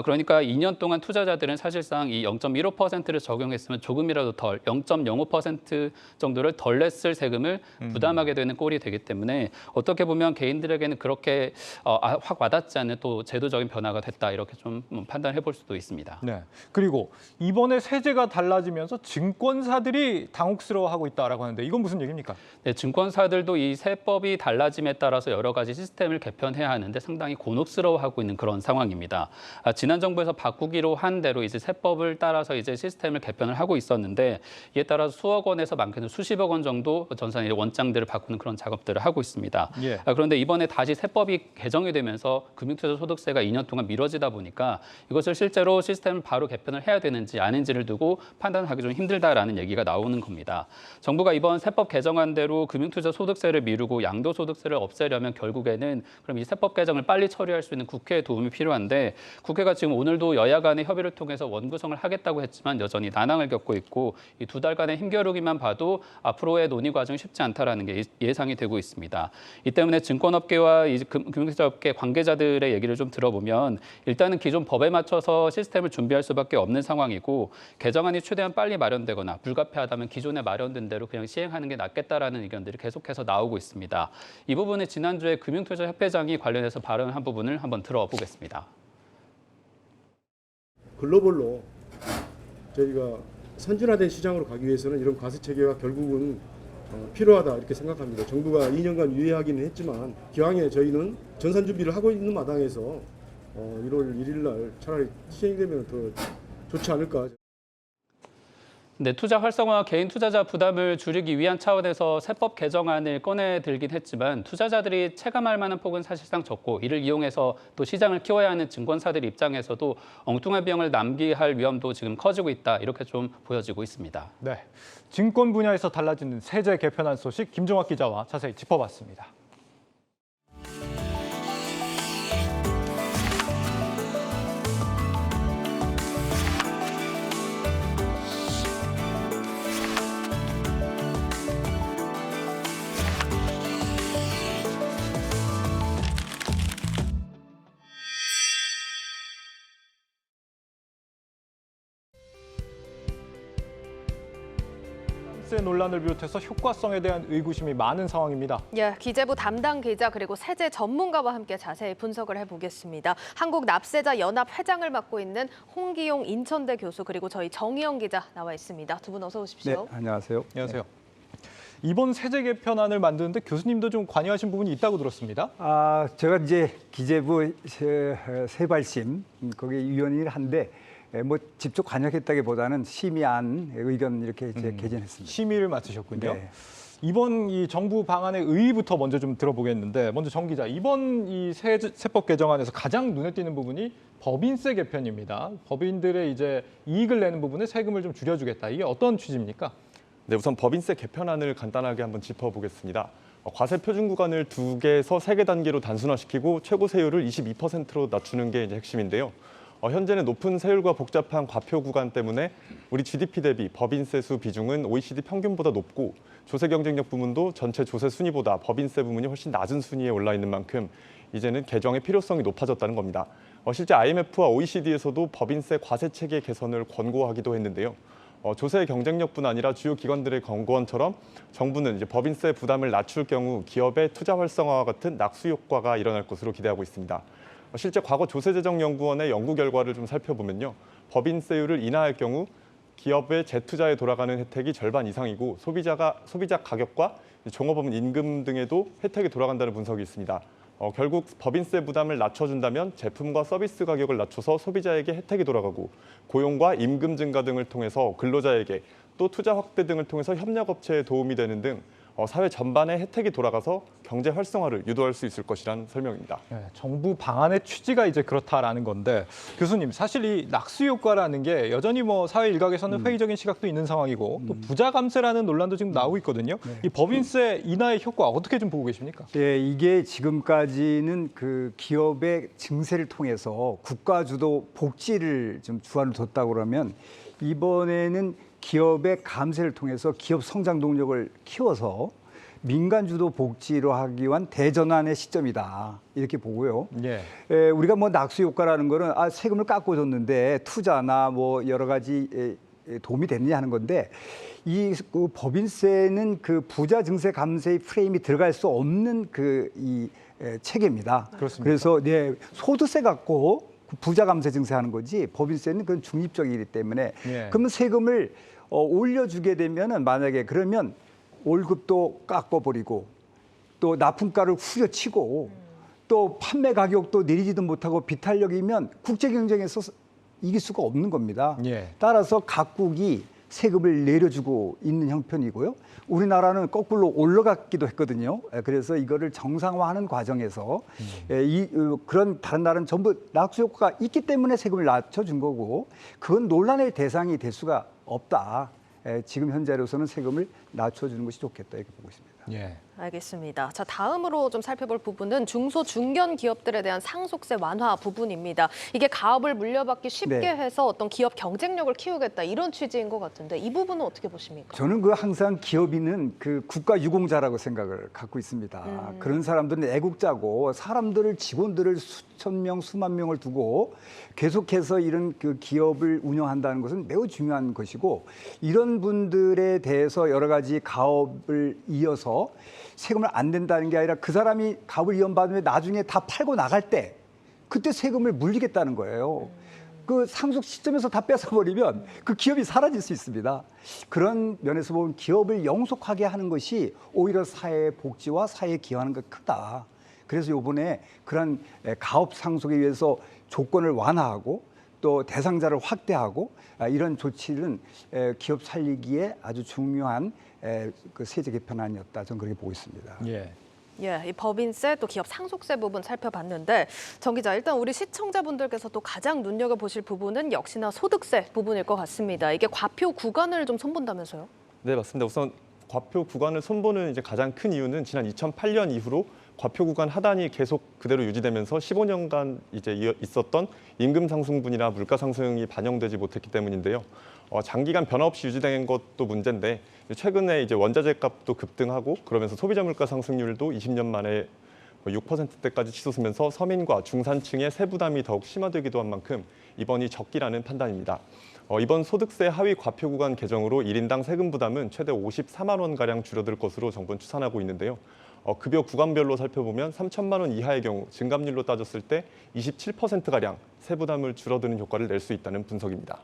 그러니까 2년 동안 투자자들은 사실상 이 0.15%를 적용했으면 조금이라도 덜 0.05% 정도를 덜 냈을 세금을 부담하게 되는 꼴이 되기 때문에 어떻게 보면 개인들에게는 그렇게 확 와닿지 않는 또 제도적인 변화가 됐다 이렇게 좀 판단해 볼 수도 있습니다. 네. 그리고 이번에 세제가 달라지면서 증권사들이 당혹스러워하고 있다라고 하는데 이건 무슨 얘기입니까? 네, 증권사들도 이 이 세법이 달라짐에 따라서 여러 가지 시스템을 개편해야 하는데 상당히 곤혹스러워하고 있는 그런 상황입니다. 지난 정부에서 바꾸기로 한 대로 이제 세법을 따라서 이제 시스템을 개편을 하고 있었는데 이에 따라서 수억 원에서 많게는 수십억 원 정도 전산의 원장들을 바꾸는 그런 작업들을 하고 있습니다. 예. 그런데 이번에 다시 세법이 개정이 되면서 금융투자소득세가 2년 동안 미뤄지다 보니까 이것을 실제로 시스템을 바로 개편을 해야 되는지 아닌지를 두고 판단하기 좀 힘들다라는 얘기가 나오는 겁니다. 정부가 이번 세법 개정안대로 금융투자소득세를 미루고 양도소득세를 없애려면 결국에는 그럼 이 세법 개정을 빨리 처리할 수 있는 국회의 도움이 필요한데 국회가 지금 오늘도 여야 간의 협의를 통해서 원구성을 하겠다고 했지만 여전히 난항을 겪고 있고 이 2달간의 힘겨루기만 봐도 앞으로의 논의 과정이 쉽지 않다라는 게 예상이 되고 있습니다. 이 때문에 증권업계와 이 금융투자업계 관계자들의 얘기를 좀 들어보면 일단은 기존 법에 맞춰서 시스템을 준비할 수밖에 없는 상황이고 개정안이 최대한 빨리 마련되거나 불가피하다면 기존에 마련된 대로 그냥 시행하는 게 낫겠다라는 의견들이 계속해서 나오고 있습니다. 이 부분에 지난주에 금융투자협회장이 관련해서 발언한 부분을 한번 들어보겠습니다. 글로벌로 저희가 선진화된 시장으로 가기 위해서는 이런 과세 체계가 결국은 필요하다 이렇게 생각합니다. 정부가 2년간 유예하기는 했지만 기왕에 저희는 전산 준비를 하고 있는 마당에서 1월 1일 날 차라리 시행되면 더 좋지 않을까. 네, 투자 활성화, 개인 투자자 부담을 줄이기 위한 차원에서 세법 개정안을 꺼내들긴 했지만 투자자들이 체감할 만한 폭은 사실상 적고 이를 이용해서 또 시장을 키워야 하는 증권사들 입장에서도 엉뚱한 비용을 낭비할 위험도 지금 커지고 있다 이렇게 좀 보여지고 있습니다. 네, 증권 분야에서 달라지는 세제 개편안 소식 김종학 기자와 자세히 짚어봤습니다. 세제 논란을 비롯해서 효과성에 대한 의구심이 많은 상황입니다. 예, 기재부 담당 기자 그리고 세제 전문가와 함께 자세히 분석을 해보겠습니다. 한국납세자 연합 회장을 맡고 있는 홍기용 인천대 교수 그리고 저희 정희영 기자 나와 있습니다. 두 분 어서 오십시오. 네, 안녕하세요. 안녕하세요. 이번 세제 개편안을 만드는데 교수님도 좀 관여하신 부분이 있다고 들었습니다. 제가 이제 기재부 세발심 거기 위원이긴 한데 뭐 직접 관여했다기보다는 심의안 의견 이렇게 이제 개진했습니다. 심의를 맡으셨군요. 네. 이번 이 정부 방안의 의의부터 먼저 좀 들어보겠는데 먼저 정 기자, 이번 이 세법 개정안에서 가장 눈에 띄는 부분이 법인세 개편입니다. 법인들의 이제 이익을 내는 부분에 세금을 좀 줄여주겠다. 이게 어떤 취지입니까? 네, 우선 법인세 개편안을 간단하게 한번 짚어보겠습니다. 과세 표준 구간을 2개에서 3개 단계로 단순화시키고 최고 세율을 22%로 낮추는 게 이제 핵심인데요. 현재는 높은 세율과 복잡한 과표 구간 때문에 우리 GDP 대비 법인세 수 비중은 OECD 평균보다 높고 조세 경쟁력 부문도 전체 조세 순위보다 법인세 부문이 훨씬 낮은 순위에 올라 있는 만큼 이제는 개정의 필요성이 높아졌다는 겁니다. 실제 IMF와 OECD에서도 법인세 과세 체계 개선을 권고하기도 했는데요. 조세 경쟁력뿐 아니라 주요 기관들의 권고안처럼 정부는 이제 법인세 부담을 낮출 경우 기업의 투자 활성화와 같은 낙수 효과가 일어날 것으로 기대하고 있습니다. 실제 과거 조세재정연구원의 연구 결과를 좀 살펴보면요. 법인세율을 인하할 경우 기업의 재투자에 돌아가는 혜택이 절반 이상이고 소비자 가격과 종업원 임금 등에도 혜택이 돌아간다는 분석이 있습니다. 결국 법인세 부담을 낮춰준다면 제품과 서비스 가격을 낮춰서 소비자에게 혜택이 돌아가고 고용과 임금 증가 등을 통해서 근로자에게 또 투자 확대 등을 통해서 협력업체에 도움이 되는 등 사회 전반에 혜택이 돌아가서 경제 활성화를 유도할 수 있을 것이라는 설명입니다. 네, 정부 방안의 취지가 이제 그렇다라는 건데 교수님, 사실 이 낙수 효과라는 게 여전히 뭐 사회 일각에서는 회의적인 시각도 있는 상황이고 또 부자 감세라는 논란도 지금 나오고 있거든요. 네. 이 법인세 인하의 효과 어떻게 좀 보고 계십니까? 네, 이게 지금까지는 그 기업의 증세를 통해서 국가 주도 복지를 좀 주안을 뒀다고 그러면 이번에는 기업의 감세를 통해서 기업 성장 동력을 키워서 민간 주도 복지로 하기 위한 대전환의 시점이다 이렇게 보고요. 예. 우리가 뭐 낙수 효과라는 거는 세금을 깎아줬는데 투자나 뭐 여러 가지 도움이 됐느냐 하는 건데 이 법인세는 그 부자 증세 감세의 프레임이 들어갈 수 없는 이 체계입니다. 그렇습니다. 그래서 소득세 갖고 부자 감세 증세하는 거지 법인세는 그건 중립적이기 때문에 예. 그러면 세금을 올려주게 되면은 만약에 그러면 월급도 깎아버리고 또 납품가를 후려치고 또 판매 가격도 내리지도 못하고 비탄력이면 국제 경쟁에서 이길 수가 없는 겁니다. 예. 따라서 각국이 세금을 내려주고 있는 형편이고요. 우리나라는 거꾸로 올라갔기도 했거든요. 그래서 이거를 정상화하는 과정에서 그런 다른 나라는 전부 낙수 효과가 있기 때문에 세금을 낮춰준 거고 그건 논란의 대상이 될 수가 없다. 지금 현재로서는 세금을 낮춰주는 것이 좋겠다 이렇게 보고 있습니다. 예. 알겠습니다. 자, 다음으로 좀 살펴볼 부분은 중소 중견 기업들에 대한 상속세 완화 부분입니다. 이게 가업을 물려받기 쉽게 네. 해서 어떤 기업 경쟁력을 키우겠다 이런 취지인 것 같은데 이 부분은 어떻게 보십니까? 저는 항상 기업인은 국가 유공자라고 생각을 갖고 있습니다. 그런 사람들은 애국자고 사람들을 직원들을 수천 명, 수만 명을 두고 계속해서 이런 기업을 운영한다는 것은 매우 중요한 것이고 이런 분들에 대해서 여러 가지 가업을 이어서 세금을 안 낸다는 게 아니라 그 사람이 가업을 이연받으면 나중에 다 팔고 나갈 때 그때 세금을 물리겠다는 거예요. 그 상속 시점에서 다 뺏어버리면 그 기업이 사라질 수 있습니다. 그런 면에서 보면 기업을 영속하게 하는 것이 오히려 사회 복지와 사회에 기여하는 것 크다. 그래서 이번에 그런 가업 상속에 의해서 조건을 완화하고 또 대상자를 확대하고 이런 조치는 기업 살리기에 아주 중요한 그 세제 개편안이었다. 저는 그렇게 보고 있습니다. 예. 예, 이 법인세 또 기업 상속세 부분 살펴봤는데 정 기자, 일단 우리 시청자분들께서도 가장 눈여겨보실 부분은 역시나 소득세 부분일 것 같습니다. 이게 과표 구간을 좀 손본다면서요? 네, 맞습니다. 우선 과표 구간을 손보는 이제 가장 큰 이유는 지난 2008년 이후로 과표 구간 하단이 계속 그대로 유지되면서 15년간 이제 있었던 임금 상승분이나 물가 상승이 반영되지 못했기 때문인데요. 장기간 변화 없이 유지된 것도 문제인데 최근에 이제 원자재 값도 급등하고 그러면서 소비자 물가 상승률도 20년 만에 6%대까지 치솟으면서 서민과 중산층의 세부담이 더욱 심화되기도 한 만큼 이번이 적기라는 판단입니다. 이번 소득세 하위 과표 구간 개정으로 1인당 세금 부담은 최대 54만 원가량 줄어들 것으로 정부는 추산하고 있는데요. 급여 구간별로 살펴보면 3천만 원 이하의 경우 증감률로 따졌을 때 27%가량 세부담을 줄어드는 효과를 낼 수 있다는 분석입니다.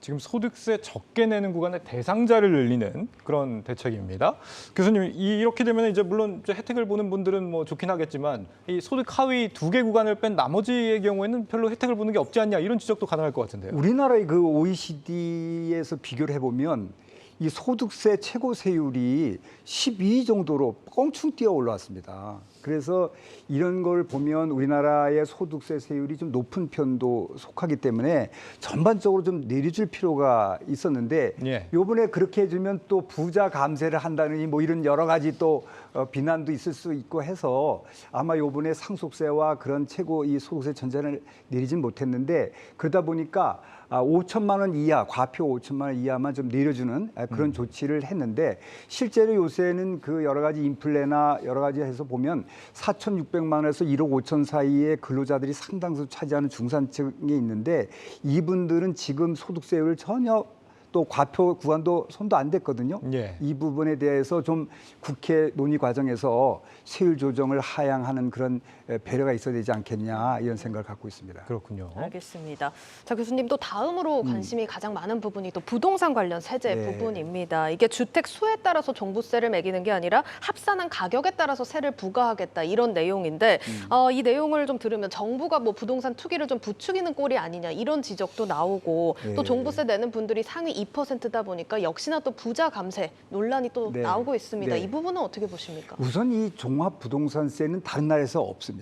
지금 소득세 적게 내는 구간의 대상자를 늘리는 그런 대책입니다. 교수님, 이렇게 되면 이제 물론 이제 혜택을 보는 분들은 뭐 좋긴 하겠지만 이 소득 하위 2개 구간을 뺀 나머지의 경우에는 별로 혜택을 보는 게 없지 않냐 이런 지적도 가능할 것 같은데요. 우리나라의 그 OECD에서 비교를 해보면 이 소득세 최고 세율이 12 정도로 껑충 뛰어 올라왔습니다. 그래서 이런 걸 보면 우리나라의 소득세 세율이 좀 높은 편도 속하기 때문에 전반적으로 좀 내려줄 필요가 있었는데 예. 이번에 그렇게 해주면 또 부자 감세를 한다느니 뭐 이런 여러 가지 또 비난도 있을 수 있고 해서 아마 이번에 상속세와 그런 최고 이 소득세 전체를 내리진 못했는데 그러다 보니까 5천만 원 이하, 과표 5천만 원 이하만 좀 내려주는 그런 조치를 했는데 실제로 요새는 그 여러 가지 인플레나 여러 가지 해서 보면 4,600만 원에서 1억 5천 사이의 근로자들이 상당수 차지하는 중산층에 있는데 이분들은 지금 소득세율을 전혀 또 과표 구간도 손도 안 댔거든요. 예. 이 부분에 대해서 좀 국회 논의 과정에서 세율 조정을 하향하는 그런 배려가 있어야 되지 않겠냐 이런 생각을 갖고 있습니다. 그렇군요. 알겠습니다. 자, 교수님 또 다음으로 관심이 가장 많은 부분이 또 부동산 관련 세제 네. 부분입니다. 이게 주택 수에 따라서 종부세를 매기는 게 아니라 합산한 가격에 따라서 세를 부과하겠다 이런 내용인데 이 내용을 좀 들으면 정부가 뭐 부동산 투기를 좀 부추기는 꼴이 아니냐 이런 지적도 나오고 또 종부세 내는 분들이 상위 2%다 보니까 역시나 또 부자 감세 논란이 또 네. 나오고 있습니다. 네. 이 부분은 어떻게 보십니까? 우선 이 종합부동산세는 다른 나라에서 없습니다.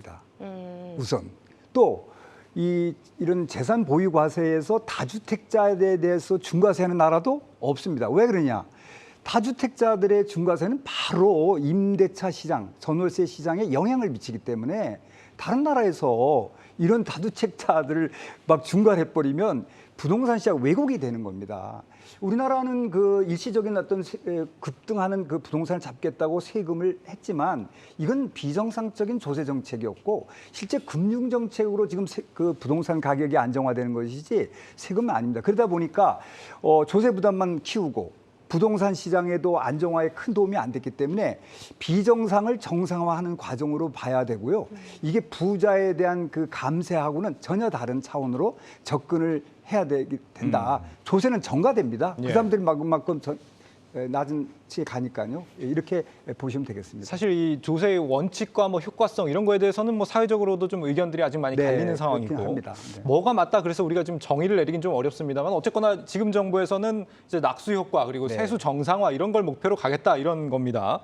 우선 또 이런 재산 보유 과세에서 다주택자에 대해서 중과세하는 나라도 없습니다. 왜 그러냐? 다주택자들의 중과세는 바로 임대차 시장, 전월세 시장에 영향을 미치기 때문에 다른 나라에서 이런 다주택자들을 막 중과해버리면 부동산 시장 왜곡이 되는 겁니다. 우리나라는 그 일시적인 어떤 급등하는 그 부동산을 잡겠다고 세금을 했지만 이건 비정상적인 조세 정책이었고 실제 금융 정책으로 지금 그 부동산 가격이 안정화되는 것이지 세금은 아닙니다. 그러다 보니까 조세 부담만 키우고 부동산 시장에도 안정화에 큰 도움이 안 됐기 때문에 비정상을 정상화하는 과정으로 봐야 되고요. 이게 부자에 대한 그 감세하고는 전혀 다른 차원으로 접근을 해야 된다. 조세는 전가됩니다. 예. 그 사람들이 만큼 낮은 층에 가니까요. 이렇게 보시면 되겠습니다. 사실 이 조세의 원칙과 뭐 효과성 이런 거에 대해서는 뭐 사회적으로도 좀 의견들이 아직 많이 네, 갈리는 상황이고 그렇긴 합니다. 네. 뭐가 맞다 그래서 우리가 좀 정의를 내리긴 좀 어렵습니다만 어쨌거나 지금 정부에서는 이제 낙수 효과 그리고 네. 세수 정상화 이런 걸 목표로 가겠다 이런 겁니다.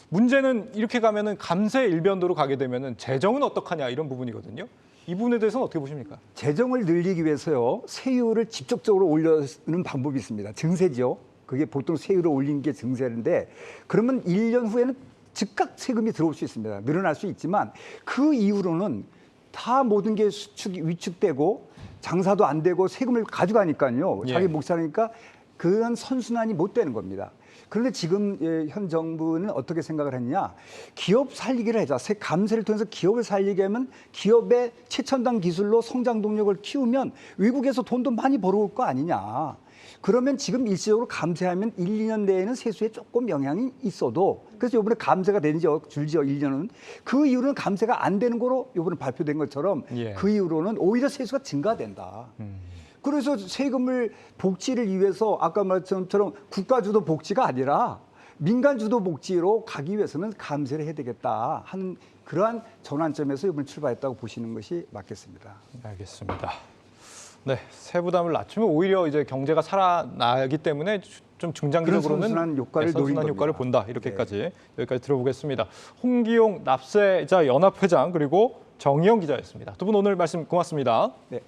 문제는 이렇게 가면은 감세 일변도로 가게 되면은 재정은 어떡하냐 이런 부분이거든요. 이 부분에 대해서는 어떻게 보십니까? 재정을 늘리기 위해서요. 세율을 직접적으로 올리는 방법이 있습니다. 증세죠. 그게 보통 세율을 올리는 게 증세인데 그러면 1년 후에는 즉각 세금이 들어올 수 있습니다. 늘어날 수 있지만 그 이후로는 다 모든 게 위축되고 장사도 안 되고 세금을 가져가니까요. 자기 몫 사니까 그런 선순환이 못 되는 겁니다. 그런데 지금 현 정부는 어떻게 생각을 했냐. 기업 살리기를 하자. 감세를 통해서 기업을 살리게 하면 기업의 최첨단 기술로 성장 동력을 키우면 외국에서 돈도 많이 벌어올 거 아니냐. 그러면 지금 일시적으로 감세하면 1, 2년 내에는 세수에 조금 영향이 있어도 그래서 이번에 감세가 되는지요, 줄지요, 1년은. 그 이후로는 감세가 안 되는 거로 이번에 발표된 것처럼 그 이후로는 오히려 세수가 증가된다. 그래서 세금을 복지를 위해서 아까 말했던 것처럼 국가주도 복지가 아니라 민간주도 복지로 가기 위해서는 감세를 해야 되겠다 하는 그러한 전환점에서 이번에 출발했다고 보시는 것이 맞겠습니다. 알겠습니다. 네, 세부담을 낮추면 오히려 이제 경제가 살아나기 때문에 좀 중장기적으로는 선순환 효과를 선순환 효과를 본다. 이렇게까지 여기까지 들어보겠습니다. 홍기용 납세자 연합회장 그리고 정의영 기자였습니다. 두 분 오늘 말씀 고맙습니다. 네.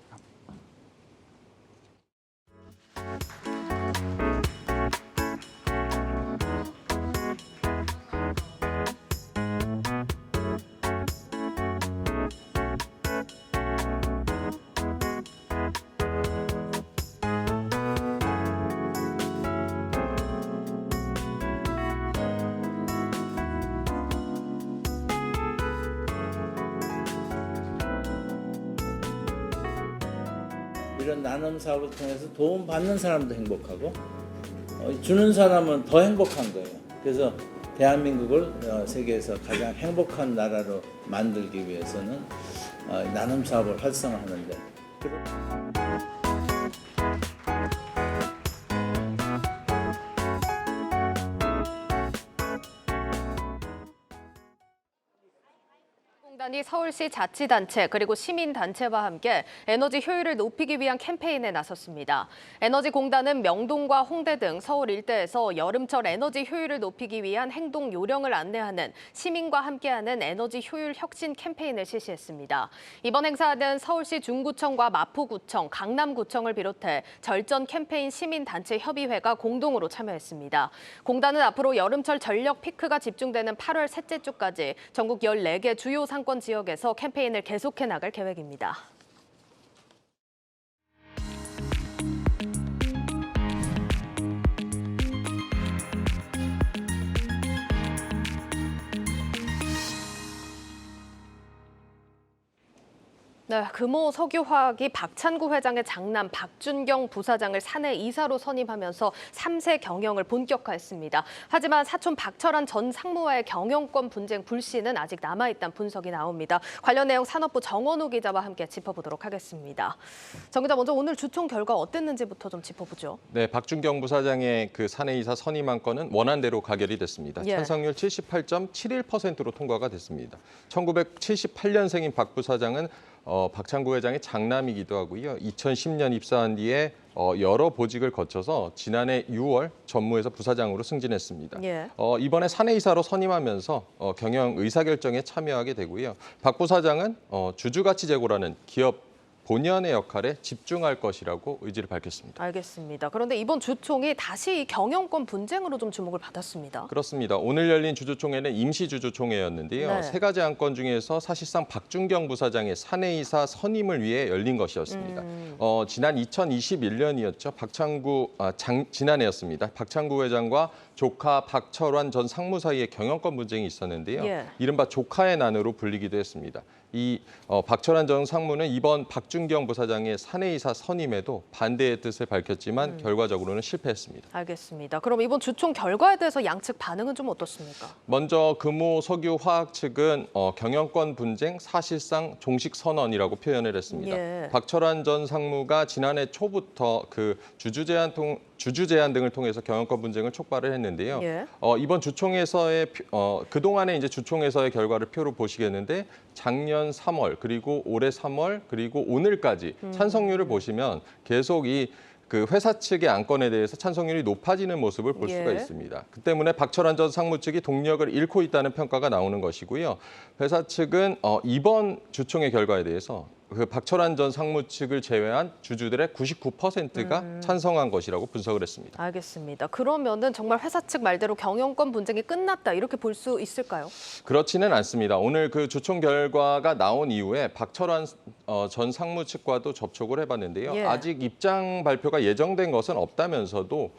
이런 나눔 사업을 통해서 도움 받는 사람도 행복하고 주는 사람은 더 행복한 거예요. 그래서 대한민국을 세계에서 가장 행복한 나라로 만들기 위해서는 나눔 사업을 활성화하는데 공단이 서울시 자치단체 그리고 시민단체와 함께 에너지 효율을 높이기 위한 캠페인에 나섰습니다. 에너지공단은 명동과 홍대 등 서울 일대에서 여름철 에너지 효율을 높이기 위한 행동 요령을 안내하는 시민과 함께하는 에너지 효율 혁신 캠페인을 실시했습니다. 이번 행사는 서울시 중구청과 마포구청, 강남구청을 비롯해 절전 캠페인 시민단체 협의회가 공동으로 참여했습니다. 공단은 앞으로 여름철 전력 피크가 집중되는 8월 셋째 주까지 전국 14개 주요 상권 지역에서 캠페인을 계속해 나갈 계획입니다. 네, 금호 석유화학이 박찬구 회장의 장남 박준경 부사장을 사내 이사로 선임하면서 3세 경영을 본격화했습니다. 하지만 사촌 박철환 전 상무와의 경영권 분쟁 불씨는 아직 남아있다는 분석이 나옵니다. 관련 내용 산업부 정원호 기자와 함께 짚어보도록 하겠습니다. 정 기자, 먼저 오늘 주총 결과 어땠는지부터 좀 짚어보죠. 네, 박준경 부사장의 그 사내 이사 선임 안건은 원안대로 가결이 됐습니다. 찬성률 78.71%로 통과가 됐습니다. 1978년생인 박 부사장은 박찬구 회장의 장남이기도 하고요. 2010년 입사한 뒤에 여러 보직을 거쳐서 지난해 6월 전무에서 부사장으로 승진했습니다. 이번에 사내이사로 선임하면서 경영 의사결정에 참여하게 되고요. 박 부사장은 주주가치 제고라는 기업 본연의 역할에 집중할 것이라고 의지를 밝혔습니다. 알겠습니다. 그런데 이번 주총이 다시 이 경영권 분쟁으로 좀 주목을 받았습니다. 그렇습니다. 오늘 열린 주주총회는 임시 주주총회였는데요. 세 가지 안건 중에서 사실상 박준경 부사장의 사내이사 선임을 위해 열린 것이었습니다. 지난 2021년이었죠. 지난해였습니다. 박찬구 회장과 조카 박철환 전 상무 사이의 경영권 분쟁이 있었는데요. 이른바 조카의 난으로 불리기도 했습니다. 이 박철환 전 상무는 이번 박준경 부사장의 사내이사 선임에도 반대의 뜻을 밝혔지만 결과적으로는 실패했습니다. 알겠습니다. 그럼 이번 주총 결과에 대해서 양측 반응은 좀 어떻습니까? 먼저 금호 석유화학 측은 경영권 분쟁 사실상 종식 선언이라고 표현을 했습니다. 박철환 전 상무가 지난해 초부터 그 주주 주주 제한 등을 통해서 경영권 분쟁을 촉발을 했는데요. 예. 이번 주총에서의 그동안의 이제 주총에서의 결과를 표로 보시겠는데 작년 3월 그리고 올해 3월 그리고 오늘까지 찬성률을 보시면 계속 그 회사 측의 안건에 대해서 찬성률이 높아지는 모습을 볼 수가 있습니다. 그 때문에 박철환 전 상무 측이 동력을 잃고 있다는 평가가 나오는 것이고요. 회사 측은 이번 주총의 결과에 대해서 그 박철환 전 상무 측을 제외한 주주들의 99%가 찬성한 것이라고 분석을 했습니다. 알겠습니다. 그러면은 정말 회사 측 말대로 경영권 분쟁이 끝났다 이렇게 볼 수 있을까요? 그렇지는 않습니다. 오늘 그 주총 결과가 나온 이후에 박철환 전 상무 측과도 접촉을 해봤는데요. 예. 아직 입장 발표가 예정된 것은 없다면서도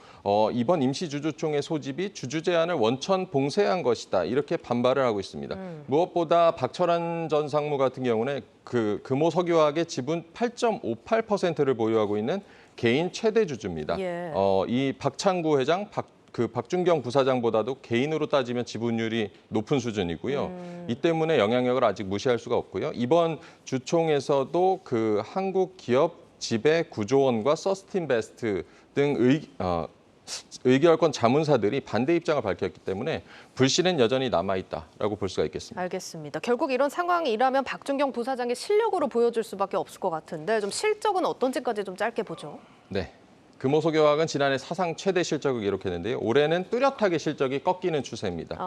이번 임시주주총의 소집이 주주 제한을 원천 봉쇄한 것이다 이렇게 반발을 하고 있습니다. 무엇보다 박철환 전 상무 같은 경우는 그 금호석유화학의 지분 8.58%를 보유하고 있는 개인 최대 주주입니다. 예. 이 박창구 회장, 박준경 부사장보다도 개인으로 따지면 지분율이 높은 수준이고요. 이 때문에 영향력을 아직 무시할 수가 없고요. 이번 주총에서도 그 한국 기업 지배 구조원과 서스틴베스트 등 의결권 자문사들이 반대 입장을 밝혔기 때문에 불씨는 여전히 남아있다라고 볼 수가 있겠습니다. 알겠습니다. 결국 이런 상황이라면 박준경 부사장의 실력으로 보여줄 수밖에 없을 것 같은데 좀 실적은 어떤지까지 좀 짧게 보죠. 네. 금호석유화학은 지난해 사상 최대 실적을 기록했는데요. 올해는 뚜렷하게 실적이 꺾이는 추세입니다.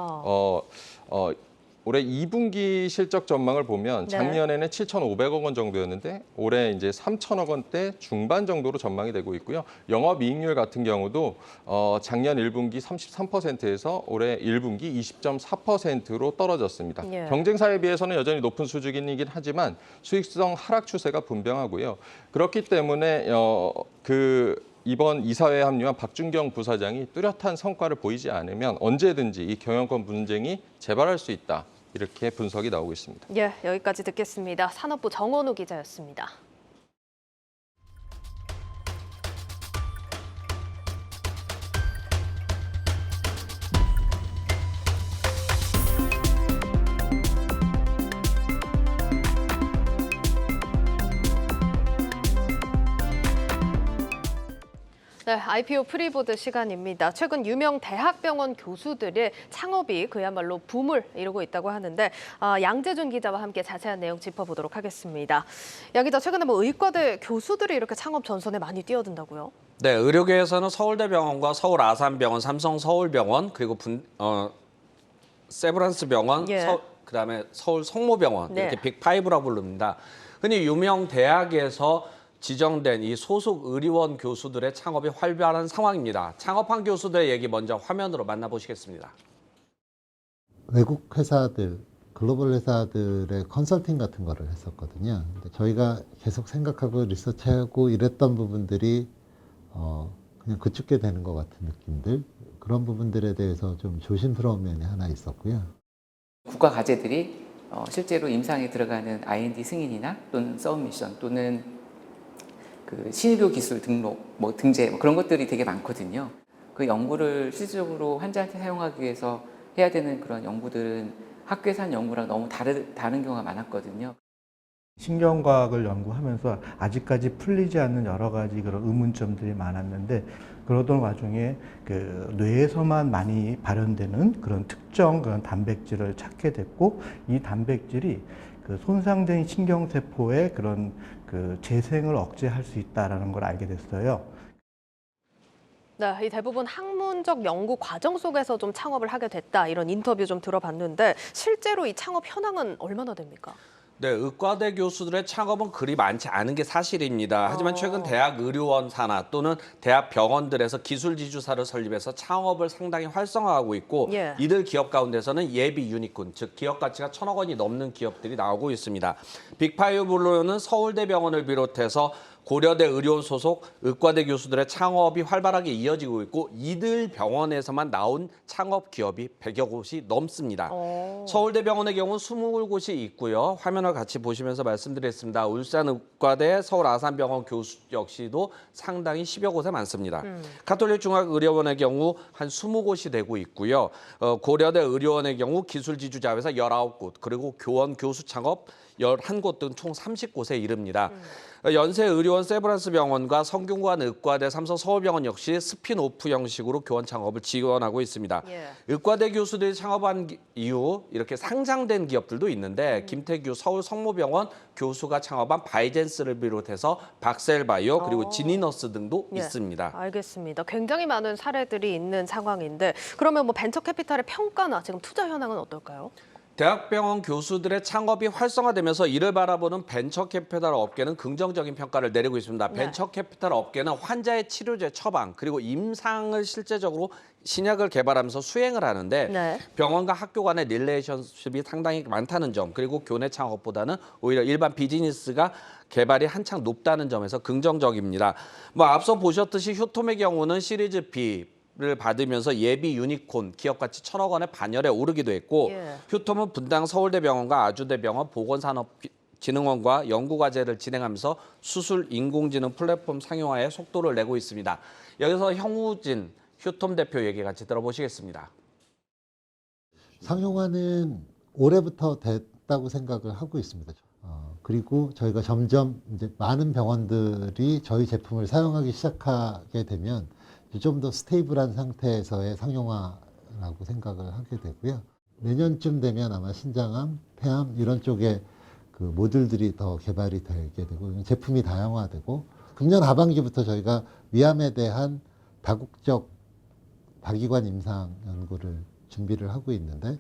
올해 2분기 실적 전망을 보면 작년에는 7,500억 원 정도였는데 올해 이제 3,000억 원대 중반 정도로 전망이 되고 있고요. 영업이익률 같은 경우도 작년 1분기 33%에서 올해 1분기 20.4%로 떨어졌습니다. 예. 경쟁사에 비해서는 여전히 높은 수준이긴 하지만 수익성 하락 추세가 분명하고요. 그렇기 때문에 이번 이사회에 합류한 박준경 부사장이 뚜렷한 성과를 보이지 않으면 언제든지 이 경영권 분쟁이 재발할 수 있다. 이렇게 분석이 나오고 있습니다. 예, 여기까지 듣겠습니다. 산업부 정원우 기자였습니다. 네, IPO 프리보드 시간입니다. 최근 유명 대학병원 교수들의 창업이 그야말로 붐을 이루고 있다고 하는데 양재준 기자와 함께 자세한 내용 짚어보도록 하겠습니다. 양 기자, 최근에 의과대 교수들이 이렇게 창업 전선에 많이 뛰어든다고요? 네, 의료계에서는 서울대병원과 서울아산병원, 삼성서울병원, 그리고 세브란스병원, 예. 그다음에 서울 성모병원 이렇게 빅5라고 부릅니다. 흔히 유명 대학에서 지정된 이 소속 의료원 교수들의 창업이 활발한 상황입니다. 창업한 교수들의 얘기 먼저 화면으로 만나보시겠습니다. 외국 회사들, 글로벌 회사들의 컨설팅 같은 거를 했었거든요. 근데 저희가 계속 생각하고 리서치하고 이랬던 부분들이 그냥 그쪽게 되는 것 같은 느낌들, 그런 부분들에 대해서 좀 조심스러운 면이 하나 있었고요. 국가 과제들이 실제로 임상에 들어가는 R&D 승인이나 또는 서브미션 또는 그 신의료 기술 등록, 등재 그런 것들이 되게 많거든요. 그 연구를 실질적으로 환자한테 사용하기 위해서 해야 되는 그런 연구들은 학교에서 한 연구랑 너무 다른 경우가 많았거든요. 신경과학을 연구하면서 아직까지 풀리지 않는 여러 가지 그런 의문점들이 많았는데 그러던 와중에 그 뇌에서만 많이 발현되는 그런 특정 그런 단백질을 찾게 됐고 이 단백질이 그 손상된 신경세포의 그런 그 재생을 억제할 수 있다는 걸 알게 됐어요. 네, 이 대부분 학문적 연구 과정 속에서 좀 창업을 하게 됐다 이런 인터뷰 좀 들어봤는데 실제로 이 창업 현황은 얼마나 됩니까? 네, 의과대 교수들의 창업은 그리 많지 않은 게 사실입니다. 하지만 최근 대학 의료원 산하 또는 대학 병원들에서 기술 지주사를 설립해서 창업을 상당히 활성화하고 있고 이들 기업 가운데서는 예비 유니콘, 즉 기업 가치가 1,000억 원이 넘는 기업들이 나오고 있습니다. 빅5로는 서울대병원을 비롯해서 고려대 의료원 소속 의과대 교수들의 창업이 활발하게 이어지고 있고 이들 병원에서만 나온 창업 기업이 100여 곳이 넘습니다. 서울대병원의 경우는 20곳이 있고요. 화면을 같이 보시면서 말씀드렸습니다. 울산의과대, 서울아산병원 교수 역시도 상당히 10여 곳에 많습니다. 가톨릭중앙의료원의 경우 한 20곳이 되고 있고요. 고려대 의료원의 경우 기술지주자회사 19곳, 그리고 교원 교수 창업 11곳 등 총 30곳에 이릅니다. 연세의료원 의료원 세브란스 병원과 성균관 의과대 삼성 서울병원 역시 스핀오프 형식으로 교원 창업을 지원하고 있습니다. 의과대 교수들이 창업한 이후 이렇게 상장된 기업들도 있는데 김태규 서울 성모병원 교수가 창업한 바이젠스를 비롯해서 박셀바이오 그리고 지니너스 등도 있습니다. 알겠습니다. 굉장히 많은 사례들이 있는 상황인데 그러면 뭐 벤처 캐피탈의 평가나 지금 투자 현황은 어떨까요? 대학병원 교수들의 창업이 활성화되면서 이를 바라보는 벤처 캐피탈 업계는 긍정적인 평가를 내리고 있습니다. 벤처 캐피탈 업계는 환자의 치료제 처방 그리고 임상을 실제적으로 신약을 개발하면서 수행을 하는데 병원과 학교 간의 릴레이션십이 상당히 많다는 점 그리고 교내 창업보다는 오히려 일반 비즈니스가 개발이 한창 높다는 점에서 긍정적입니다. 뭐 앞서 보셨듯이 효톰의 경우는 시리즈 B 를 받으면서 예비 유니콘 기업 가치 1,000억 원의 반열에 오르기도 했고 효톰은 분당 서울대병원과 아주대병원 보건산업진흥원과 연구과제를 진행하면서 수술 인공지능 플랫폼 상용화에 속도를 내고 있습니다. 여기서 형우진 효톰 대표 얘기 같이 들어보시겠습니다. 상용화는 올해부터 됐다고 생각을 하고 있습니다. 그리고 저희가 점점 이제 많은 병원들이 저희 제품을 사용하기 시작하게 되면 좀 더 스테이블한 상태에서의 상용화라고 생각을 하게 되고요. 내년쯤 되면 아마 신장암, 폐암 이런 쪽에 그 모듈들이 더 개발이 되게 되고 제품이 다양화되고 금년 하반기부터 저희가 위암에 대한 다국적 다기관 임상 연구를 준비를 하고 있는데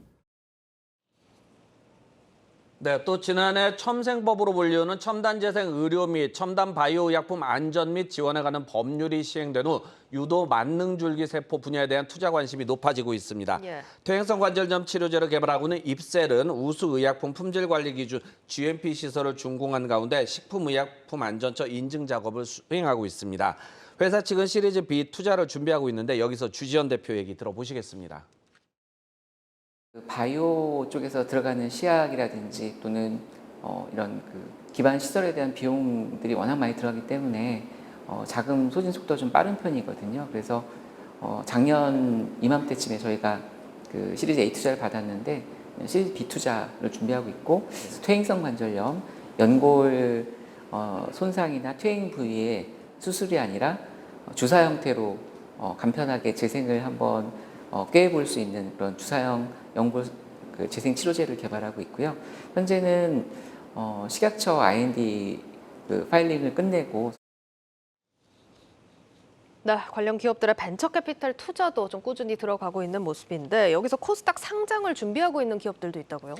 네, 또 지난해 첨생법으로 불리우는 첨단재생 의료 및 첨단 바이오 의약품 안전 및 지원에 관한 법률이 시행된 후 유도 만능줄기세포 분야에 대한 투자 관심이 높아지고 있습니다. 퇴행성 관절염 치료제를 개발하고는 입셀은 우수 의약품 품질 관리 기준 GMP 시설을 준공한 가운데 식품의약품안전처 인증 작업을 수행하고 있습니다. 회사 측은 시리즈 B 투자를 준비하고 있는데 여기서 주지연 대표 얘기 들어보시겠습니다. 바이오 쪽에서 들어가는 시약이라든지 또는 이런 그 기반 시설에 대한 비용들이 워낙 많이 들어가기 때문에 자금 소진 속도가 좀 빠른 편이거든요. 그래서 작년 이맘때쯤에 저희가 그 시리즈 A 투자를 받았는데 시리즈 B 투자를 준비하고 있고 퇴행성 관절염, 연골 손상이나 퇴행 부위의 수술이 아니라 주사 형태로 간편하게 재생을 한번 꾀해볼 수 있는 그런 주사형 연골 재생 치료제를 개발하고 있고요. 현재는 식약처 IND 파일링을 끝내고 관련 기업들의 벤처 캐피탈 투자도 좀 꾸준히 들어가고 있는 모습인데 여기서 코스닥 상장을 준비하고 있는 기업들도 있다고요?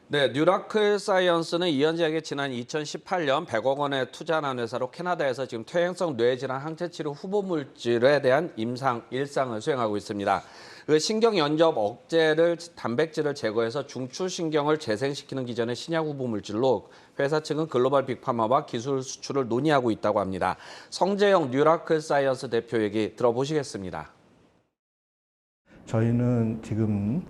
네, 뉴라클 사이언스는 이현지에게 지난 2018년 100억 원에 투자한 회사로 캐나다에서 지금 퇴행성 뇌질환 항체치료 후보 물질에 대한 임상 1상을 수행하고 있습니다. 그 신경 연접 억제를 단백질을 제거해서 중추신경을 재생시키는 기전의 신약 후보 물질로 회사 측은 글로벌 빅파마와 기술 수출을 논의하고 있다고 합니다. 성재영 뉴라클 사이언스 대표 얘기 들어보시겠습니다. 저희는 지금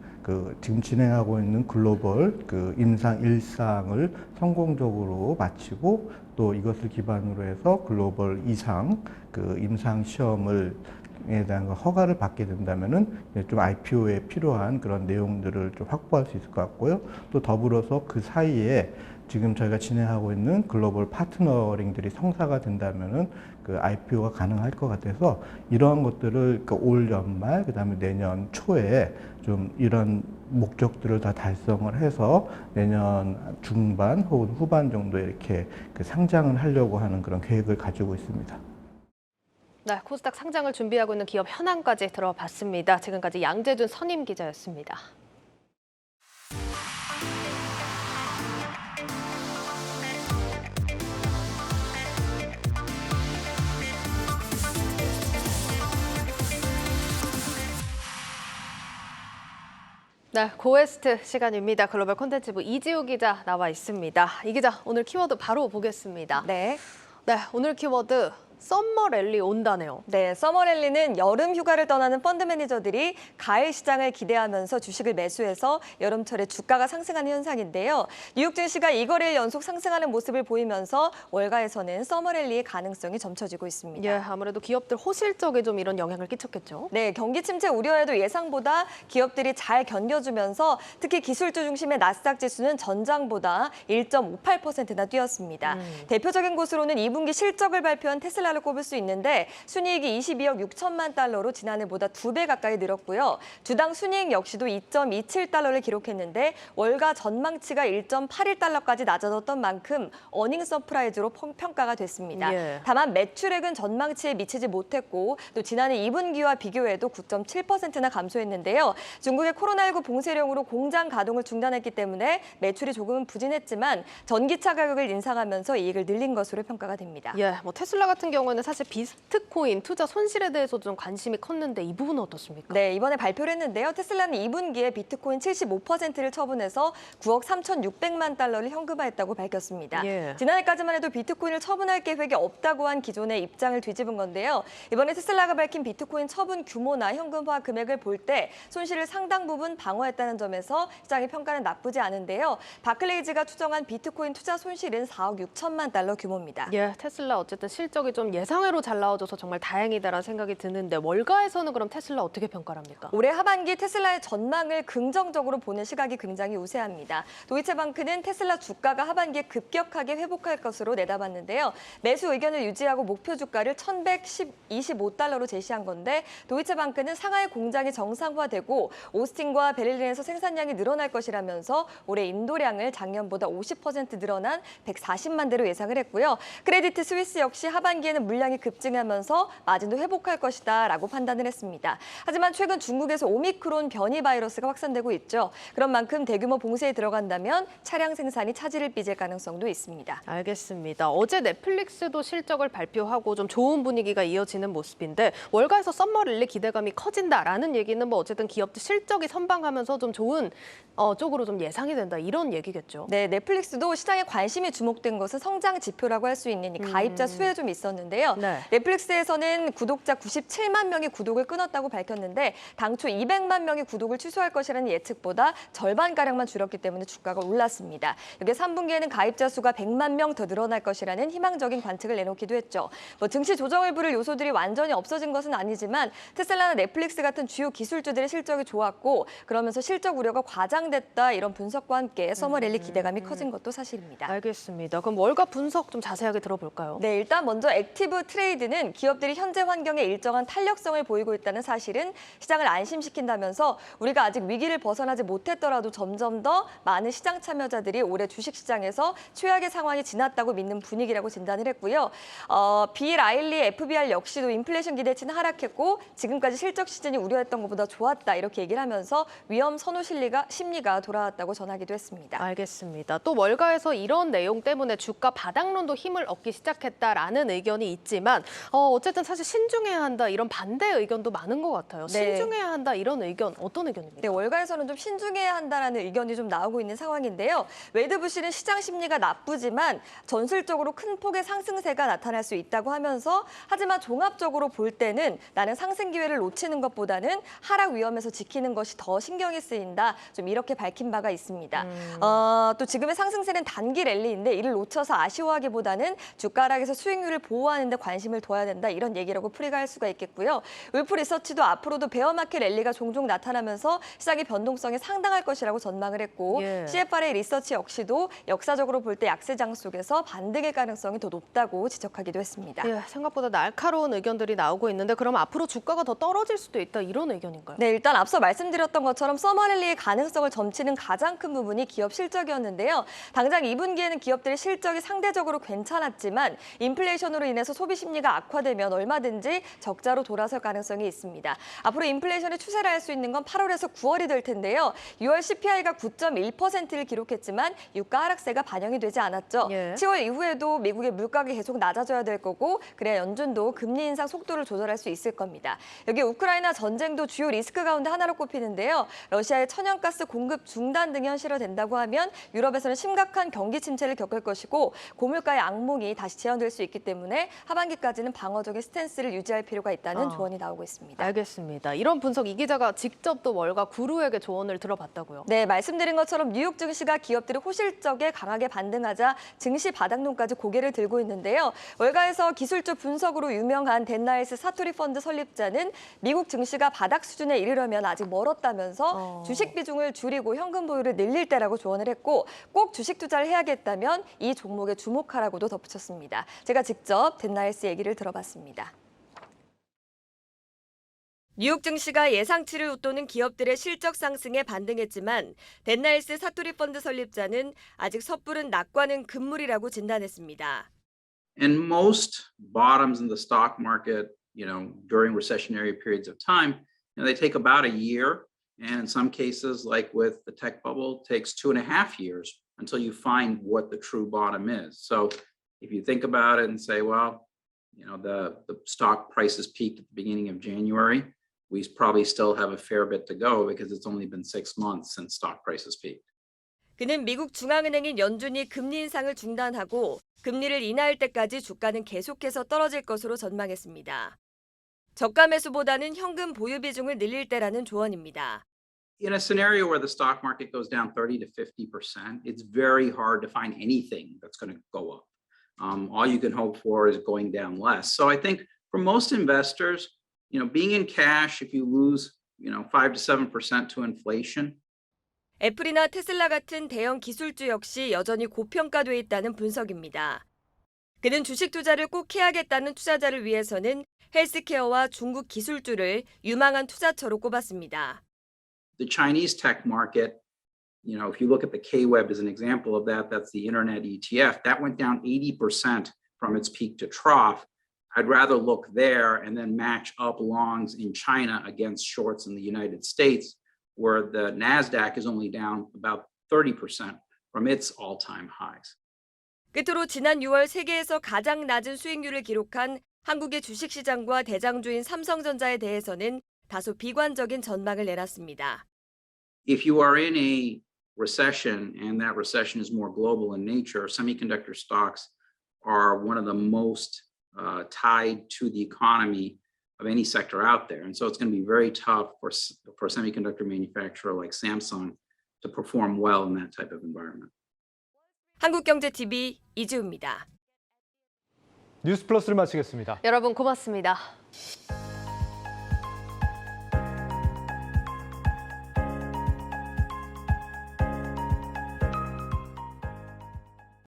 진행하고 있는 글로벌 임상 1상을 성공적으로 마치고 또 이것을 기반으로 해서 글로벌 2상 임상 시험을 에 대한 허가를 받게 된다면은 좀 IPO에 필요한 그런 내용들을 좀 확보할 수 있을 것 같고요. 또 더불어서 그 사이에 지금 저희가 진행하고 있는 글로벌 파트너링들이 성사가 된다면은 그 IPO가 가능할 것 같아서 이러한 것들을 올 연말 그다음에 내년 초에 좀 이런 목적들을 다 달성을 해서 내년 중반 혹은 후반 정도에 이렇게 상장을 하려고 하는 그런 계획을 가지고 있습니다. 네, 코스닥 상장을 준비하고 있는 기업 현황까지 들어봤습니다. 지금까지 양재준 선임 기자였습니다. 네, 고에스트 시간입니다. 글로벌 콘텐츠부 이지우 기자 나와 있습니다. 이 기자, 오늘 키워드 바로 보겠습니다. 네, 오늘 키워드 썸머 랠리 온다네요. 네, 서머 랠리는 여름 휴가를 떠나는 펀드 매니저들이 가을 시장을 기대하면서 주식을 매수해서 여름철에 주가가 상승하는 현상인데요. 뉴욕 증시가 2거래일 연속 상승하는 모습을 보이면서 월가에서는 서머 랠리의 가능성이 점쳐지고 있습니다. 예, 아무래도 기업들 호실적에 좀 이런 영향을 끼쳤겠죠. 네, 경기 침체 우려에도 예상보다 기업들이 잘 견뎌주면서 특히 기술주 중심의 나스닥 지수는 전장보다 1.58%나 뛰었습니다. 대표적인 곳으로는 2분기 실적을 발표한 테슬라를 꼽을 수 있는데 순이익이 22억 6천만 달러로 지난해보다 2배 가까이 늘었고요. 주당 순이익 역시도 2.27달러를 기록했는데 월가 전망치가 1.81달러까지 낮아졌던 만큼 어닝 서프라이즈로 평가가 됐습니다. 예. 다만 매출액은 전망치에 미치지 못했고 또 지난해 2분기와 비교해도 9.7%나 감소했는데요. 중국의 코로나19 봉쇄령으로 공장 가동을 중단했기 때문에 매출이 조금은 부진했지만 전기차 가격을 인상하면서 이익을 늘린 것으로 평가가 됩니다. 예, 뭐 테슬라 같은 경우에는 사실 비트코인 투자 손실에 대해서 좀 관심이 컸는데 이 부분은 어떻습니까? 네, 이번에 발표를 했는데요. 테슬라는 2분기에 비트코인 75%를 처분해서 9억 3,600만 달러를 현금화했다고 밝혔습니다. 예. 지난해까지만 해도 비트코인을 처분할 계획이 없다고 한 기존의 입장을 뒤집은 건데요. 이번에 테슬라가 밝힌 비트코인 처분 규모나 현금화 금액을 볼 때 손실을 상당 부분 방어했다는 점에서 시장의 평가는 나쁘지 않은데요. 바클레이즈가 추정한 비트코인 투자 손실은 4억 6천만 달러 규모입니다. 예, 테슬라 어쨌든 실적이 좀 예상외로 잘 나와줘서 정말 다행이다라는 생각이 드는데 월가에서는 그럼 테슬라 어떻게 평가를 합니까? 올해 하반기 테슬라의 전망을 긍정적으로 보는 시각이 굉장히 우세합니다. 도이체방크는 테슬라 주가가 하반기에 급격하게 회복할 것으로 내다봤는데요. 매수 의견을 유지하고 목표 주가를 1,125달러로 제시한 건데 도이체방크는 상하이 공장이 정상화되고 오스틴과 베를린에서 생산량이 늘어날 것이라면서 올해 인도량을 작년보다 50% 늘어난 140만 대로 예상을 했고요. 크레디트 스위스 역시 하반기에는 물량이 급증하면서 마진도 회복할 것이다 라고 판단을 했습니다. 하지만 최근 중국에서 오미크론 변이 바이러스가 확산되고 있죠. 그런 만큼 대규모 봉쇄에 들어간다면 차량 생산이 차질을 빚을 가능성도 있습니다. 알겠습니다. 어제 넷플릭스도 실적을 발표하고 좀 좋은 분위기가 이어지는 모습인데 월가에서 썸머 랠리 기대감이 커진다라는 얘기는 뭐 어쨌든 기업들 실적이 선방하면서 좀 좋은 쪽으로 좀 예상이 된다 이런 얘기겠죠. 네, 넷플릭스도 시장에 관심이 주목된 것은 성장 지표라고 할 수 있는 이 가입자 수에 좀 있었는데요. 네. 넷플릭스에서는 구독자 97만 명이 구독을 끊었다고 밝혔는데 당초 200만 명이 구독을 취소할 것이라는 예측보다 절반가량만 줄었기 때문에 주가가 올랐습니다. 여기에 3분기에는 가입자 수가 100만 명 더 늘어날 것이라는 희망적인 관측을 내놓기도 했죠. 뭐 증시 조정을 부를 요소들이 완전히 없어진 것은 아니지만 테슬라나 넷플릭스 같은 주요 기술주들의 실적이 좋았고 그러면서 실적 우려가 과장됐다 이런 분석과 함께 서머 랠리 기대감이 커진 것도 사실입니다. 알겠습니다. 그럼 월가 분석 좀 자세하게 들어볼까요? 네, 일단 먼저 액티브 트레이드는 기업들이 현재 환경에 일정한 탄력성을 보이고 있다는 사실은 시장을 안심시킨다면서 우리가 아직 위기를 벗어나지 못했더라도 점점 더 많은 시장 참여자들이 올해 주식시장에서 최악의 상황이 지났다고 믿는 분위기라고 진단을 했고요. 빌 라일리 FBR 역시도 인플레이션 기대치는 하락했고 지금까지 실적 시즌이 우려했던 것보다 좋았다 이렇게 얘기를 하면서 위험 선호 심리가 돌아왔다고 전하기도 했습니다. 알겠습니다. 또 월가에서 이런 내용 때문에 주가 바닥론도 힘을 얻기 시작했다라는 의견이 있지만 어쨌든 사실 신중해야 한다 이런 반대 의견도 많은 것 같아요. 네. 신중해야 한다 이런 의견 어떤 의견입니까? 네, 월가에서는 좀 신중해야 한다라는 의견이 좀 나오고 있는 상황인데요. 웨드 부시는 시장 심리가 나쁘지만 전술적으로 큰 폭의 상승세가 나타날 수 있다고 하면서 하지만 종합적으로 볼 때는 나는 상승 기회를 놓치는 것보다는 하락 위험에서 지키는 것이 더 신경이 쓰인다. 좀 이렇게 밝힌 바가 있습니다. 또 지금의 상승세는 단기 랠리인데 이를 놓쳐서 아쉬워하기보다는 주가 하락에서 수익률을 보호하는 데 관심을 둬야 된다. 이런 얘기라고 풀이가 할 수가 있겠고요. 울프 리서치도 앞으로도 베어마켓 랠리가 종종 나타나면서 시장의 변동성이 상당할 것이라고 전망을 했고 예. CFRA 리서치 역시도 역사적으로 볼 때 약세장 속에서 반등의 가능성이 더 높다고 지적하기도 했습니다. 예, 생각보다 날카로운 의견들이 나오고 있는데 그럼 앞으로 주가가 더 떨어질 수도 있다 이런 의견인가요? 네, 일단 앞서 말씀드렸던 것처럼 서머 랠리의 가능성을 점치는 가장 큰 부분이 기업 실적이었는데요. 당장 2분기에는 기업들의 실적이 상대적으로 괜찮았지만 인플레이션으로 인해서 소비 심리가 악화되면 얼마든지 적자로 돌아설 가능성이 있습니다. 앞으로 인플레이션의 추세를 알 수 있는 건 8월에서 9월이 될 텐데요. 6월 CPI가 9.1%를 기록했지만 유가 하락세가 반영이 되지 않았죠. 예. 10월 이후에도 미국의 물가가 계속 낮아져야 될 거고 그래야 연준도 금리 인상 속도를 조절할 수 있을 겁니다. 여기 우크라이나 전쟁도 주요 리스크 가운데 하나로 꼽히는데요. 러시아의 천연가스 공급 중단 등이 현실화된다고 하면 유럽에서는 심각한 경기 침체를 겪을 것이고 고물가의 악몽이 다시 재현될 수 있기 때문에 하반기까지는 방어적인 스탠스를 유지할 필요가 있다는 조언이 나오고 있습니다. 알겠습니다. 이런 분석 이 기자가 직접 또 월가 구루에게 조언을 들어봤다고요? 네, 말씀드린 것처럼 뉴욕 증시가 기업들이 호실적에 강하게 반등하자 증시 바닥론까지 고개를 들고 있는데요. 월가에서 기술주 분석으로 유명한 덴나일스 사토리 펀드 설립자는 미국 증시가 바닥 수준에 이르려면 아직 멀었다면서 주식 비중을 줄이고 현금 보유를 늘릴 때라고 조언을 했고 꼭 주식 투자를 해야겠다면 이 종목에 주목하라고도 덧붙였습니다. 제가 직접 덴나일스 얘기를 들어봤습니다. 뉴욕 증시가 예상치를 웃도는 기업들의 실적 상승에 반등했지만 덴나일스 사토리 펀드 설립자는 아직 섣부른 낙관은 금물이라고 진단했습니다. And most bottoms in the stock market, during recessionary periods of time, they take about a year. And in some cases, like with the tech bubble, takes 2.5 years until you find what the true bottom is. So if you think about it and say, well, the stock prices peaked at the beginning of January, we probably still have a fair bit to go because it's only been 6 months since stock prices peaked. 그는 미국 중앙은행인 연준이 금리 인상을 중단하고 금리를 인하할 때까지 주가는 계속해서 떨어질 것으로 전망했습니다. 저가 매수보다는 현금 보유 비중을 늘릴 때라는 조언입니다. In a scenario where the stock market goes down 30 to 50%, it's very hard to find anything that's going to go up. All you can hope for is going down less. So I think for most investors, being in cash, if you lose, 5 to 7% to inflation. 애플이나 테슬라 같은 대형 기술주 역시 여전히 고평가돼 있다는 분석입니다. 그는 주식 투자를 꼭 해야겠다는 투자자를 위해서는 헬스케어와 중국 기술주를 유망한 투자처로 꼽았습니다. The Chinese tech market, if you look at the K-Web as an example of that, that's the internet ETF, that went down 80% from its peak to trough. I'd rather look there and then match up longs in China against shorts in the United States, where the NASDAQ is only down about 30% from its all-time highs. 끝으로 지난 6월 세계에서 가장 낮은 수익률을 기록한 한국의 주식시장과 대장주인 삼성전자에 대해서는 다소 비관적인 전망을 내놨습니다. If you are in a recession and that recession is more global in nature, semiconductor stocks are one of the most tied to the economy of any sector out there. And so it's going to be very tough for a semiconductor manufacturer like Samsung to perform well in that type of environment. 한국경제TV 이지우입니다. 뉴스플러스를 마치겠습니다. 여러분 고맙습니다.